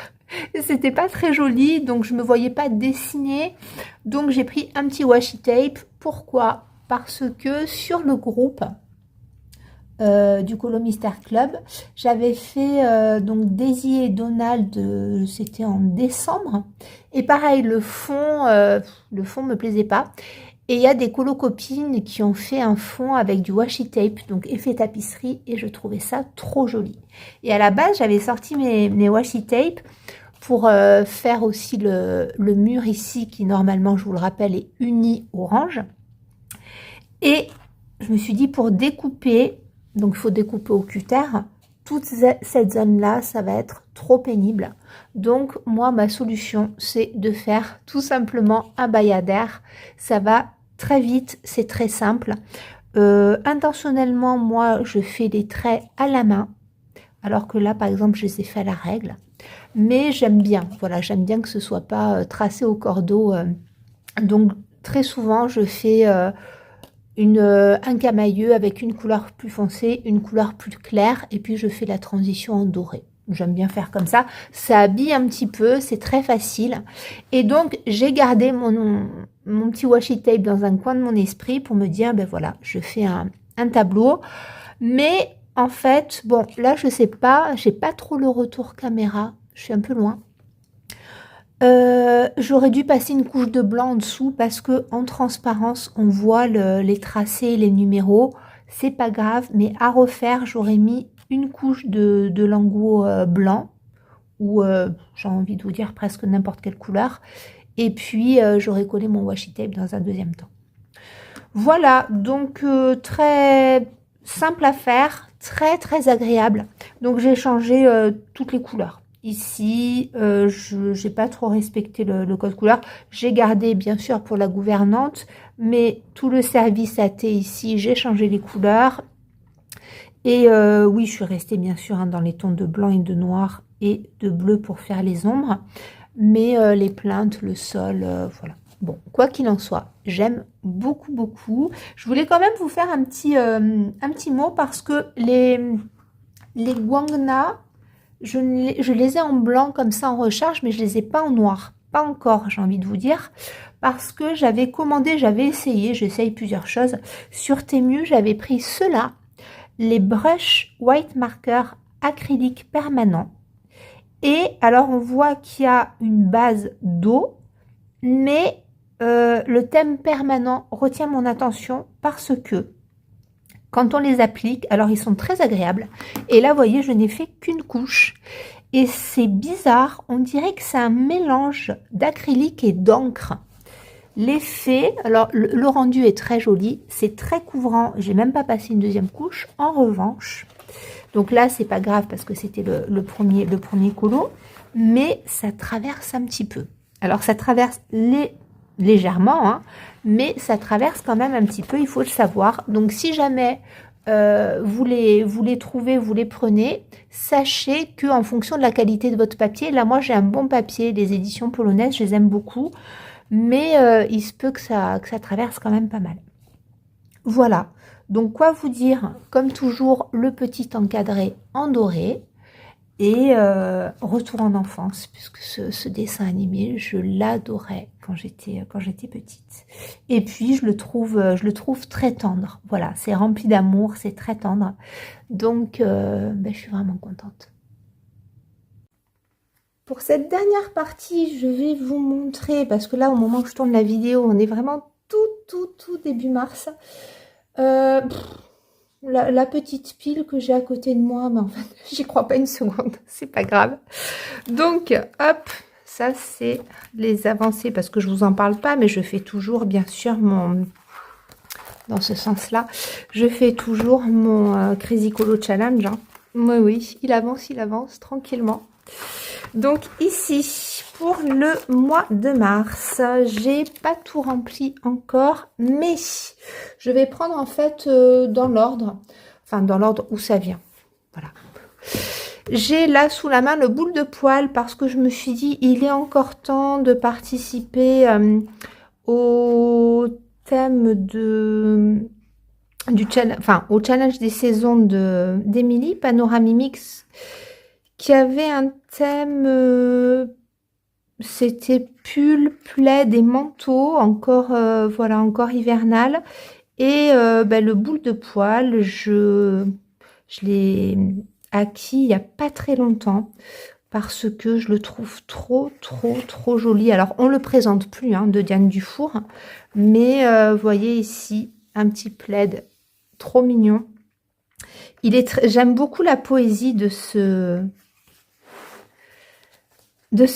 C'était pas très joli, donc je me voyais pas dessiner. Donc j'ai pris un petit washi tape. Pourquoi ? Parce que sur le groupe du Colo Mystère Club, j'avais fait donc Daisy et Donald, c'était en décembre. Et pareil, le fond me plaisait pas. Et il y a des colocopines qui ont fait un fond avec du washi tape, donc effet tapisserie, et je trouvais ça trop joli. Et à la base, j'avais sorti mes washi tape pour faire aussi le mur ici, qui normalement, je vous le rappelle, est uni orange. Et je me suis dit, pour découper, donc il faut découper au cutter, toute cette zone-là, ça va être trop pénible. Donc, moi, ma solution, c'est de faire tout simplement un bayadère. Ça va très vite, c'est très simple. Intentionnellement, moi, je fais les traits à la main, alors que là, par exemple, je les ai fait à la règle. Mais j'aime bien, voilà, j'aime bien que ce soit pas tracé au cordeau. Donc, très souvent, je fais un camailleux avec une couleur plus foncée, une couleur plus claire, et puis je fais la transition en doré. J'aime bien faire comme ça. Ça habille un petit peu, c'est très facile. Et donc, j'ai gardé mon petit washi tape dans un coin de mon esprit pour me dire, ben voilà, je fais un tableau. Mais en fait, bon, là, je sais pas, j'ai pas trop le retour caméra. Je suis un peu loin. J'aurais dû passer une couche de blanc en dessous parce que en transparence, on voit les tracés, les numéros. C'est pas grave, mais à refaire, j'aurais mis une couche de lingot blanc ou j'ai envie de vous dire presque n'importe quelle couleur. Et puis, j'aurais collé mon washi tape dans un deuxième temps. Voilà, donc très simple à faire, très très agréable. Donc j'ai changé toutes les couleurs. Ici, je n'ai pas trop respecté le code couleur. J'ai gardé bien sûr pour la gouvernante, mais tout le service à thé ici, j'ai changé les couleurs. Et oui, je suis restée bien sûr dans les tons de blanc et de noir et de bleu pour faire les ombres. Mais les plinthes, le sol, voilà. Bon, quoi qu'il en soit, j'aime beaucoup, beaucoup. Je voulais quand même vous faire un petit mot parce que les Guangna, je les ai en blanc comme ça en recharge, mais je les ai pas en noir. Pas encore, j'ai envie de vous dire. Parce que j'avais commandé, j'avais essayé, j'essaye plusieurs choses. Sur Temu, j'avais pris ceux-là, les Brush White Marker acrylique permanent. Et alors, on voit qu'il y a une base d'eau, mais le thème permanent retient mon attention parce que quand on les applique, alors ils sont très agréables. Et là, vous voyez, je n'ai fait qu'une couche. Et c'est bizarre, on dirait que c'est un mélange d'acrylique et d'encre. L'effet, alors le rendu est très joli, c'est très couvrant, j'ai même pas passé une deuxième couche. En revanche, donc là, c'est pas grave parce que c'était le premier colo, mais ça traverse un petit peu. Alors, ça traverse légèrement, hein, mais ça traverse quand même un petit peu, il faut le savoir. Donc, si jamais vous les trouvez, vous les prenez, sachez qu'en fonction de la qualité de votre papier, là, moi, j'ai un bon papier, les éditions polonaises, je les aime beaucoup, mais il se peut que ça traverse quand même pas mal. Voilà. Donc, quoi vous dire? Comme toujours, le petit encadré en doré et retour en enfance, puisque ce dessin animé, je l'adorais quand j'étais petite. Et puis, je le trouve très tendre. Voilà, c'est rempli d'amour, c'est très tendre. Donc, je suis vraiment contente. Pour cette dernière partie, je vais vous montrer, parce que là, au moment où je tourne la vidéo, on est vraiment tout début mars. La petite pile que j'ai à côté de moi, mais en fait, j'y crois pas une seconde, c'est pas grave. Donc, hop, ça c'est les avancées, parce que je vous en parle pas, mais je fais toujours, bien sûr, dans ce sens-là, je fais toujours mon Crazy Colo Challenge. Hein. Oui, il avance tranquillement. Donc ici, pour le mois de mars, j'ai pas tout rempli encore, mais je vais prendre en fait dans l'ordre, enfin dans l'ordre où ça vient. Voilà. J'ai là sous la main le boule de poil parce que je me suis dit il est encore temps de participer au thème au challenge des saisons d'Emily Panoramimix, qui avait un thème, c'était pull, plaid et manteau, encore voilà, encore hivernal. Et le boule de poil, je l'ai acquis il n'y a pas très longtemps parce que je le trouve trop joli. Alors on le présente plus hein, de Diane Dufour, mais vous voyez ici un petit plaid trop mignon. J'aime beaucoup la poésie de ce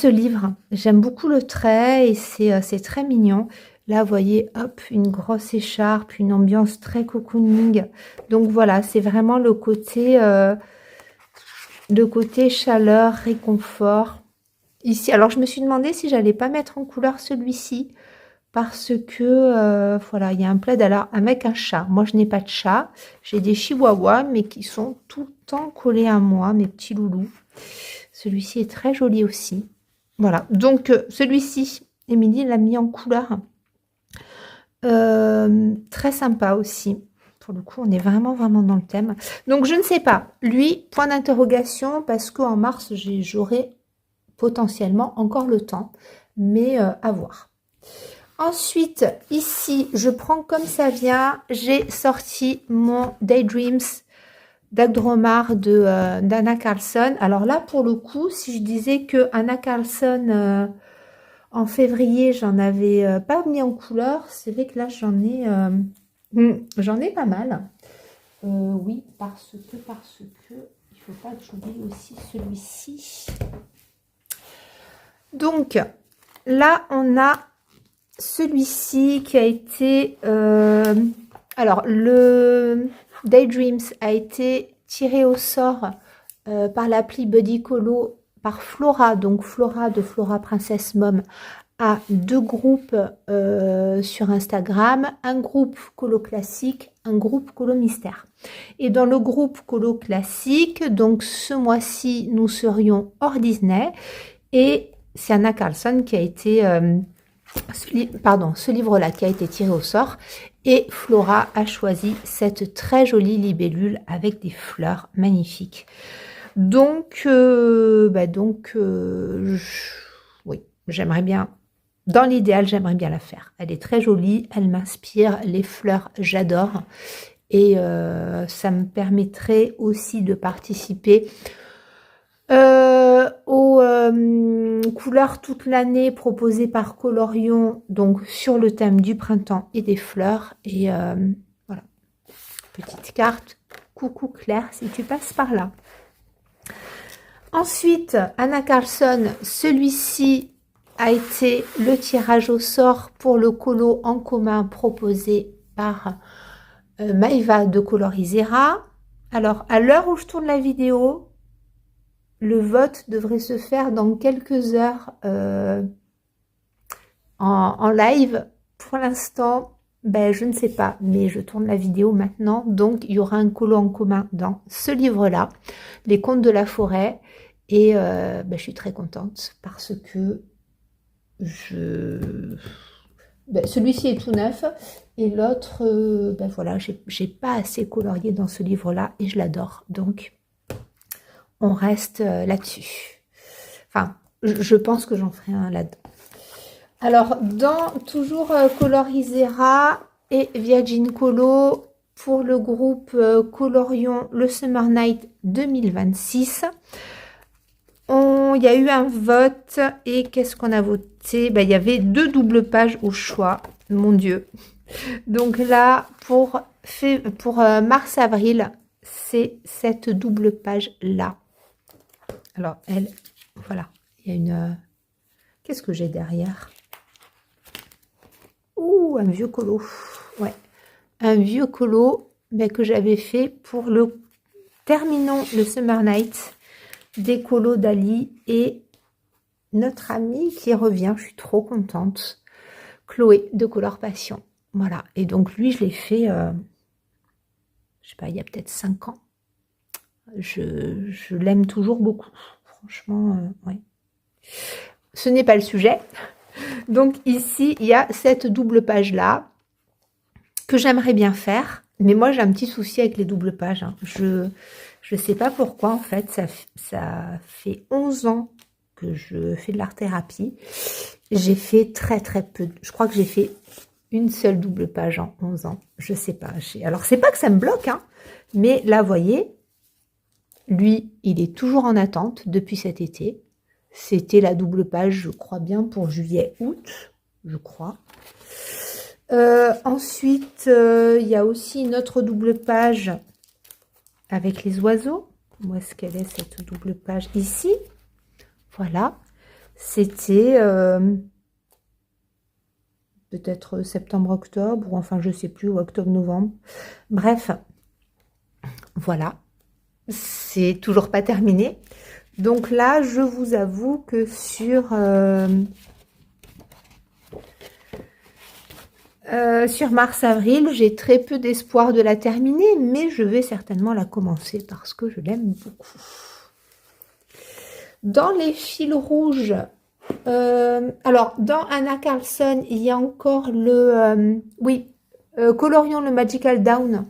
livre. J'aime beaucoup le trait et c'est très mignon. Là, vous voyez, hop, une grosse écharpe, une ambiance très cocooning. Donc voilà, c'est vraiment le côté chaleur, réconfort. Ici, alors je me suis demandé si j'allais pas mettre en couleur celui-ci parce que voilà, il y a un plaid alors avec un chat. Moi, je n'ai pas de chat. J'ai des chihuahuas, mais qui sont tout le temps collés à moi, mes petits loulous. Celui-ci est très joli aussi. Voilà, donc celui-ci, Émilie l'a mis en couleur. Très sympa aussi. Pour le coup, on est vraiment dans le thème. Donc, je ne sais pas. Lui, point d'interrogation, parce qu'en mars, j'aurai potentiellement encore le temps. Mais à voir. Ensuite, ici, je prends comme ça vient. J'ai sorti mon Daydreams d'Agdromar d'Anna Carlson. Alors là, pour le coup, si je disais que Anna Carlson En février, j'en avais pas mis en couleur. C'est vrai que là, j'en ai pas mal. Oui, parce que, il faut pas que j'oublie aussi celui-ci. Donc, là, on a celui-ci qui a été... alors, le Daydreams a été tiré au sort par l'appli Buddy Colo par Flora, donc Flora de Flora Princesse Mom, à 2 groupes sur Instagram, un groupe colo classique, un groupe colo mystère. Et dans le groupe colo classique, donc ce mois-ci, nous serions hors Disney, et c'est Anna Carlson qui a été... ce livre-là qui a été tiré au sort, et Flora a choisi cette très jolie libellule avec des fleurs magnifiques. Donc, oui, j'aimerais bien, dans l'idéal, j'aimerais bien la faire. Elle est très jolie, elle m'inspire, les fleurs, j'adore. Et ça me permettrait aussi de participer aux couleurs toute l'année proposées par Colorion, donc sur le thème du printemps et des fleurs. Et voilà, petite carte. Coucou Claire, si tu passes par là. Ensuite, Anna Carlson, celui-ci a été le tirage au sort pour le colo en commun proposé par Maëva de Colorisera. Alors, à l'heure où je tourne la vidéo, le vote devrait se faire dans quelques heures en live. Pour l'instant, je ne sais pas, mais je tourne la vidéo maintenant. Donc, il y aura un colo en commun dans ce livre-là, Les Contes de la Forêt. Et je suis très contente parce que celui-ci est tout neuf. Et l'autre, voilà, j'ai pas assez colorié dans ce livre-là et je l'adore. Donc, on reste là-dessus. Enfin, je pense que j'en ferai un là-dedans. Alors, dans toujours Colorisera et Virgin Colo, pour le groupe Colorion, le Summer Night 2026, il y a eu un vote et qu'est-ce qu'on a voté? Il y avait 2 doubles pages au choix, mon Dieu. Donc là, pour mars-avril, c'est cette double page-là. Alors, elle, voilà, il y a une... qu'est-ce que j'ai derrière? Ouh, un vieux colo. Ouais, un vieux colo que j'avais fait pour le... Terminons le Summer Night des colos d'Ali et notre amie qui revient. Je suis trop contente. Chloé de Color Passion. Voilà, et donc lui, je l'ai fait, je sais pas, il y a peut-être 5 ans. Je l'aime toujours beaucoup. Franchement, ouais. Ce n'est pas le sujet. Donc ici, il y a cette double page-là que j'aimerais bien faire. Mais moi, j'ai un petit souci avec les doubles pages. Hein. Je ne sais pas pourquoi, en fait. Ça fait 11 ans que je fais de l'art-thérapie. J'ai fait très, très peu. Je crois que j'ai fait une seule double page en 11 ans. Je sais pas. Alors, c'est pas que ça me bloque, hein. Mais là, vous voyez, lui, il est toujours en attente depuis cet été. C'était la double page, je crois bien, pour juillet-août, je crois. Ensuite, il y a aussi une autre double page avec les oiseaux. Où est-ce qu'elle est, cette double page? Ici. Voilà. C'était peut-être septembre-octobre, ou enfin, je sais plus, ou octobre-novembre. Bref, voilà. C'est toujours pas terminé. Donc là, je vous avoue que sur mars-avril, j'ai très peu d'espoir de la terminer, mais je vais certainement la commencer parce que je l'aime beaucoup. Dans les fils rouges, alors dans Anna Carlson, il y a encore le, Colorion le Magical Down,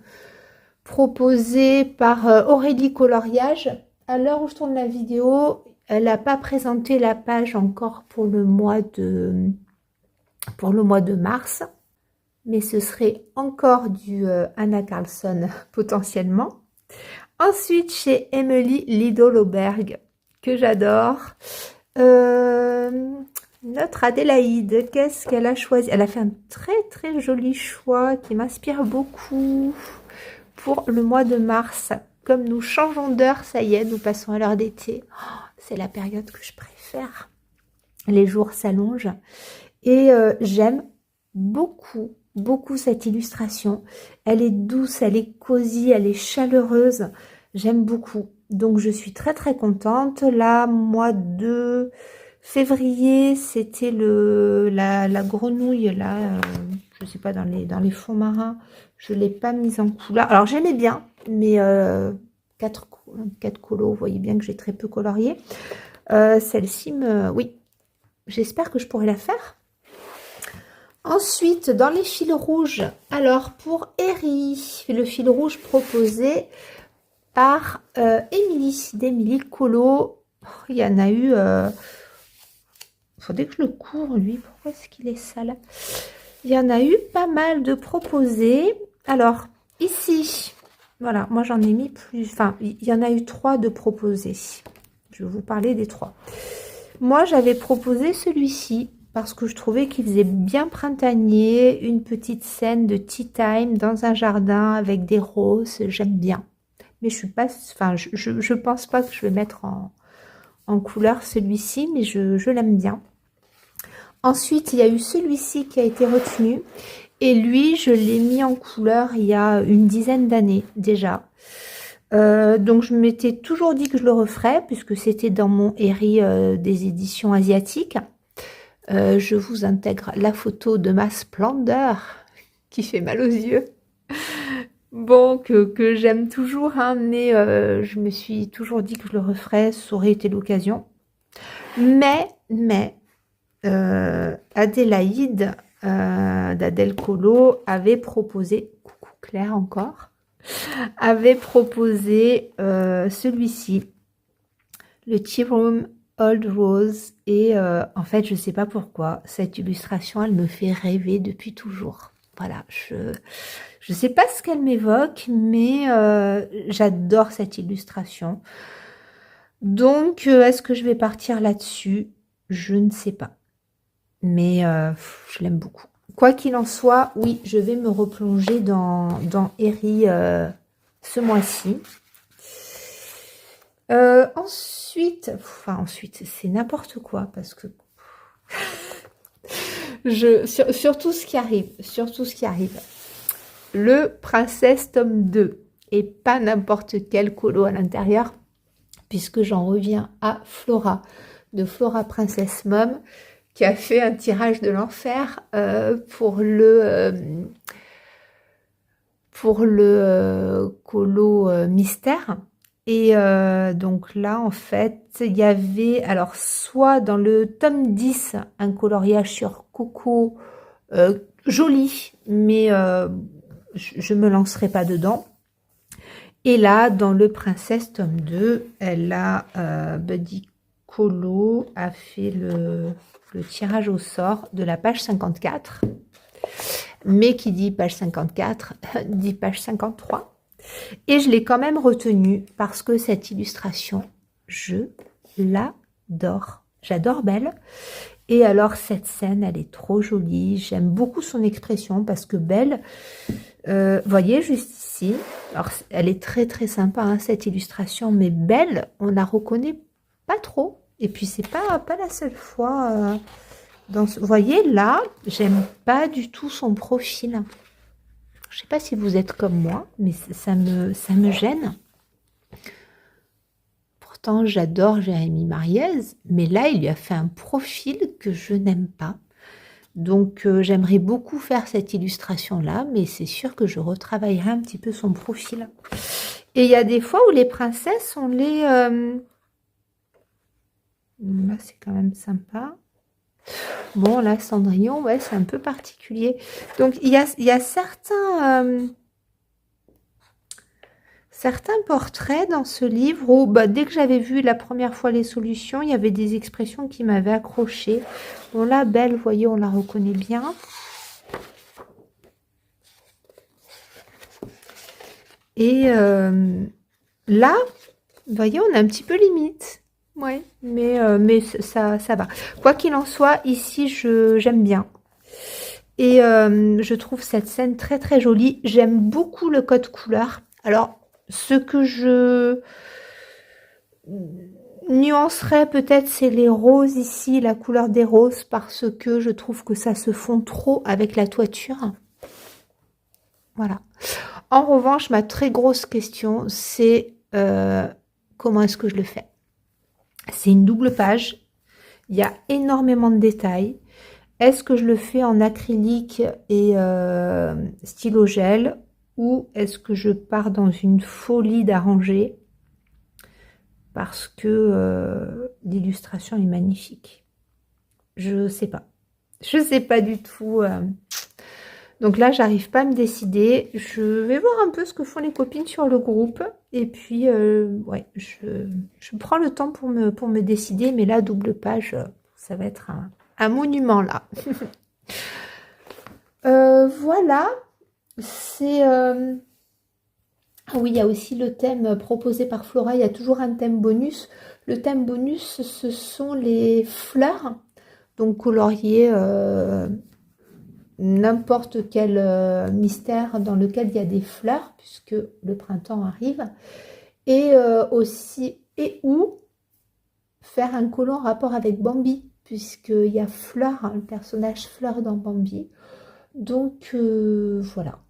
proposé par Aurélie Coloriage. À l'heure où je tourne la vidéo, elle n'a pas présenté la page encore pour le mois de mars. Mais ce serait encore du Anna Carlson potentiellement. Ensuite, chez Emily Lidl-Auberg, que j'adore. Notre Adélaïde, qu'est-ce qu'elle a choisi? Elle a fait un très très joli choix qui m'inspire beaucoup pour le mois de mars. Comme nous changeons d'heure, ça y est, nous passons à l'heure d'été. Oh, c'est la période que je préfère. Les jours s'allongent. Et j'aime beaucoup, beaucoup cette illustration. Elle est douce, elle est cosy, elle est chaleureuse. J'aime beaucoup. Donc je suis très très contente. Là, mois de février, c'était la grenouille, là, je sais pas, dans les fonds marins. Je ne l'ai pas mise en couleur. Alors j'aimais bien, mais 4 colos, vous voyez bien que j'ai très peu colorié. Celle-ci, oui, j'espère que je pourrai la faire. Ensuite, dans les fils rouges, alors pour Eri, le fil rouge proposé par Émilie, d'Émilie Colo. Il y en a eu... Il faudrait que je le cours, lui. Pourquoi est-ce qu'il est sale? Il y en a eu pas mal de proposés. Alors, ici, voilà, moi j'en ai mis plus... Enfin, il y en a eu 3 de proposés. Je vais vous parler des 3. Moi, j'avais proposé celui-ci parce que je trouvais qu'il faisait bien printanier, une petite scène de tea time dans un jardin avec des roses, j'aime bien. Mais je suis pas, enfin, je pense pas que je vais mettre en couleur celui-ci, mais je l'aime bien. Ensuite, il y a eu celui-ci qui a été retenu, et lui, je l'ai mis en couleur il y a une dizaine d'années déjà. Donc je m'étais toujours dit que je le referais puisque c'était dans mon Eri des éditions asiatiques. Je vous intègre la photo de ma splendeur qui fait mal aux yeux. Bon, que j'aime toujours, hein, mais je me suis toujours dit que je le referais, ça aurait été l'occasion. Mais Adélaïde d'Adèle Colo avait proposé, coucou Claire encore, avait proposé celui-ci, le Tea Room Old Rose, et en fait je sais pas pourquoi cette illustration elle me fait rêver depuis toujours. Voilà, je sais pas ce qu'elle m'évoque, mais j'adore cette illustration. Donc est-ce que je vais partir là-dessus? Je ne sais pas, mais je l'aime beaucoup. Quoi qu'il en soit, oui, je vais me replonger dans Eri ce mois-ci. Ensuite, c'est n'importe quoi parce que sur tout ce qui arrive, le Princesse tome 2 et pas n'importe quel colo à l'intérieur, puisque j'en reviens à Flora, de Flora Princess Mom, qui a fait un tirage de l'enfer pour le colo mystère. Et donc là, en fait, il y avait, alors, soit dans le tome 10, un coloriage sur Coco joli, mais je ne me lancerai pas dedans. Et là, dans le Princesse tome 2, elle a, Buddy Colo a fait le tirage au sort de la page 54. Mais qui dit page 54, dit page 53. Et je l'ai quand même retenue parce que cette illustration, je l'adore. J'adore Belle. Et alors, cette scène, elle est trop jolie. J'aime beaucoup son expression parce que Belle, voyez juste ici, alors elle est très très sympa, hein, cette illustration, mais Belle, on la reconnaît pas trop. Et puis, c'est pas la seule fois... vous voyez, là, j'aime pas du tout son profil. Je sais pas si vous êtes comme moi, mais ça me gêne. Pourtant, j'adore Jérémy Mariez, mais là, il lui a fait un profil que je n'aime pas. Donc, j'aimerais beaucoup faire cette illustration-là, mais c'est sûr que je retravaillerai un petit peu son profil. Et il y a des fois où les princesses, on les... Là, c'est quand même sympa. Bon, là, Cendrillon, ouais, c'est un peu particulier. Donc, il y a certains portraits dans ce livre où, dès que j'avais vu la première fois les solutions, il y avait des expressions qui m'avaient accroché. Bon, là, Belle, vous voyez, on la reconnaît bien. Et là, vous voyez, on a un petit peu limite. Ouais, mais ça va. Quoi qu'il en soit, ici, j'aime bien. Et je trouve cette scène très très jolie. J'aime beaucoup le code couleur. Alors, ce que je nuancerais peut-être, c'est les roses ici, la couleur des roses, parce que je trouve que ça se fond trop avec la toiture. Voilà. En revanche, ma très grosse question, c'est comment est-ce que je le fais? C'est une double page. Il y a énormément de détails. Est-ce que je le fais en acrylique et stylo gel ou est-ce que je pars dans une folie d'arranger parce que l'illustration est magnifique? Je sais pas. Je sais pas du tout. Donc là, j'arrive pas à me décider. Je vais voir un peu ce que font les copines sur le groupe. Et puis, ouais, je prends le temps pour me décider. Mais là, double page, ça va être un monument là. Voilà. C'est... Ah oui, il y a aussi le thème proposé par Flora. Il y a toujours un thème bonus. Le thème bonus, ce sont les fleurs. Donc colorier n'importe quel mystère dans lequel il y a des fleurs, puisque le printemps arrive. Et aussi, et ou faire un colon en rapport avec Bambi, puisqu'il y a Fleur, le personnage Fleur dans Bambi. Donc voilà.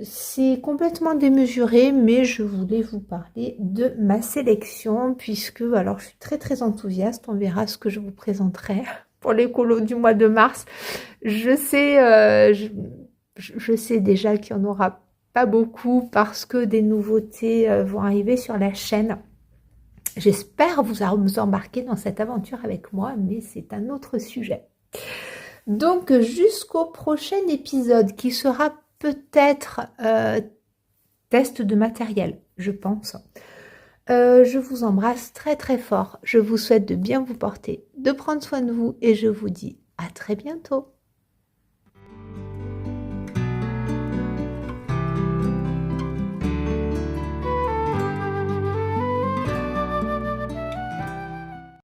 C'est complètement démesuré, mais je voulais vous parler de ma sélection, puisque alors je suis très très enthousiaste. On verra ce que je vous présenterai pour les colos du mois de mars. Je sais, je sais déjà qu'il n'y en aura pas beaucoup parce que des nouveautés vont arriver sur la chaîne. J'espère vous embarquer dans cette aventure avec moi, mais c'est un autre sujet. Donc jusqu'au prochain épisode qui sera peut-être test de matériel, je pense. Je vous embrasse très très fort. Je vous souhaite de bien vous porter, de prendre soin de vous et je vous dis à très bientôt.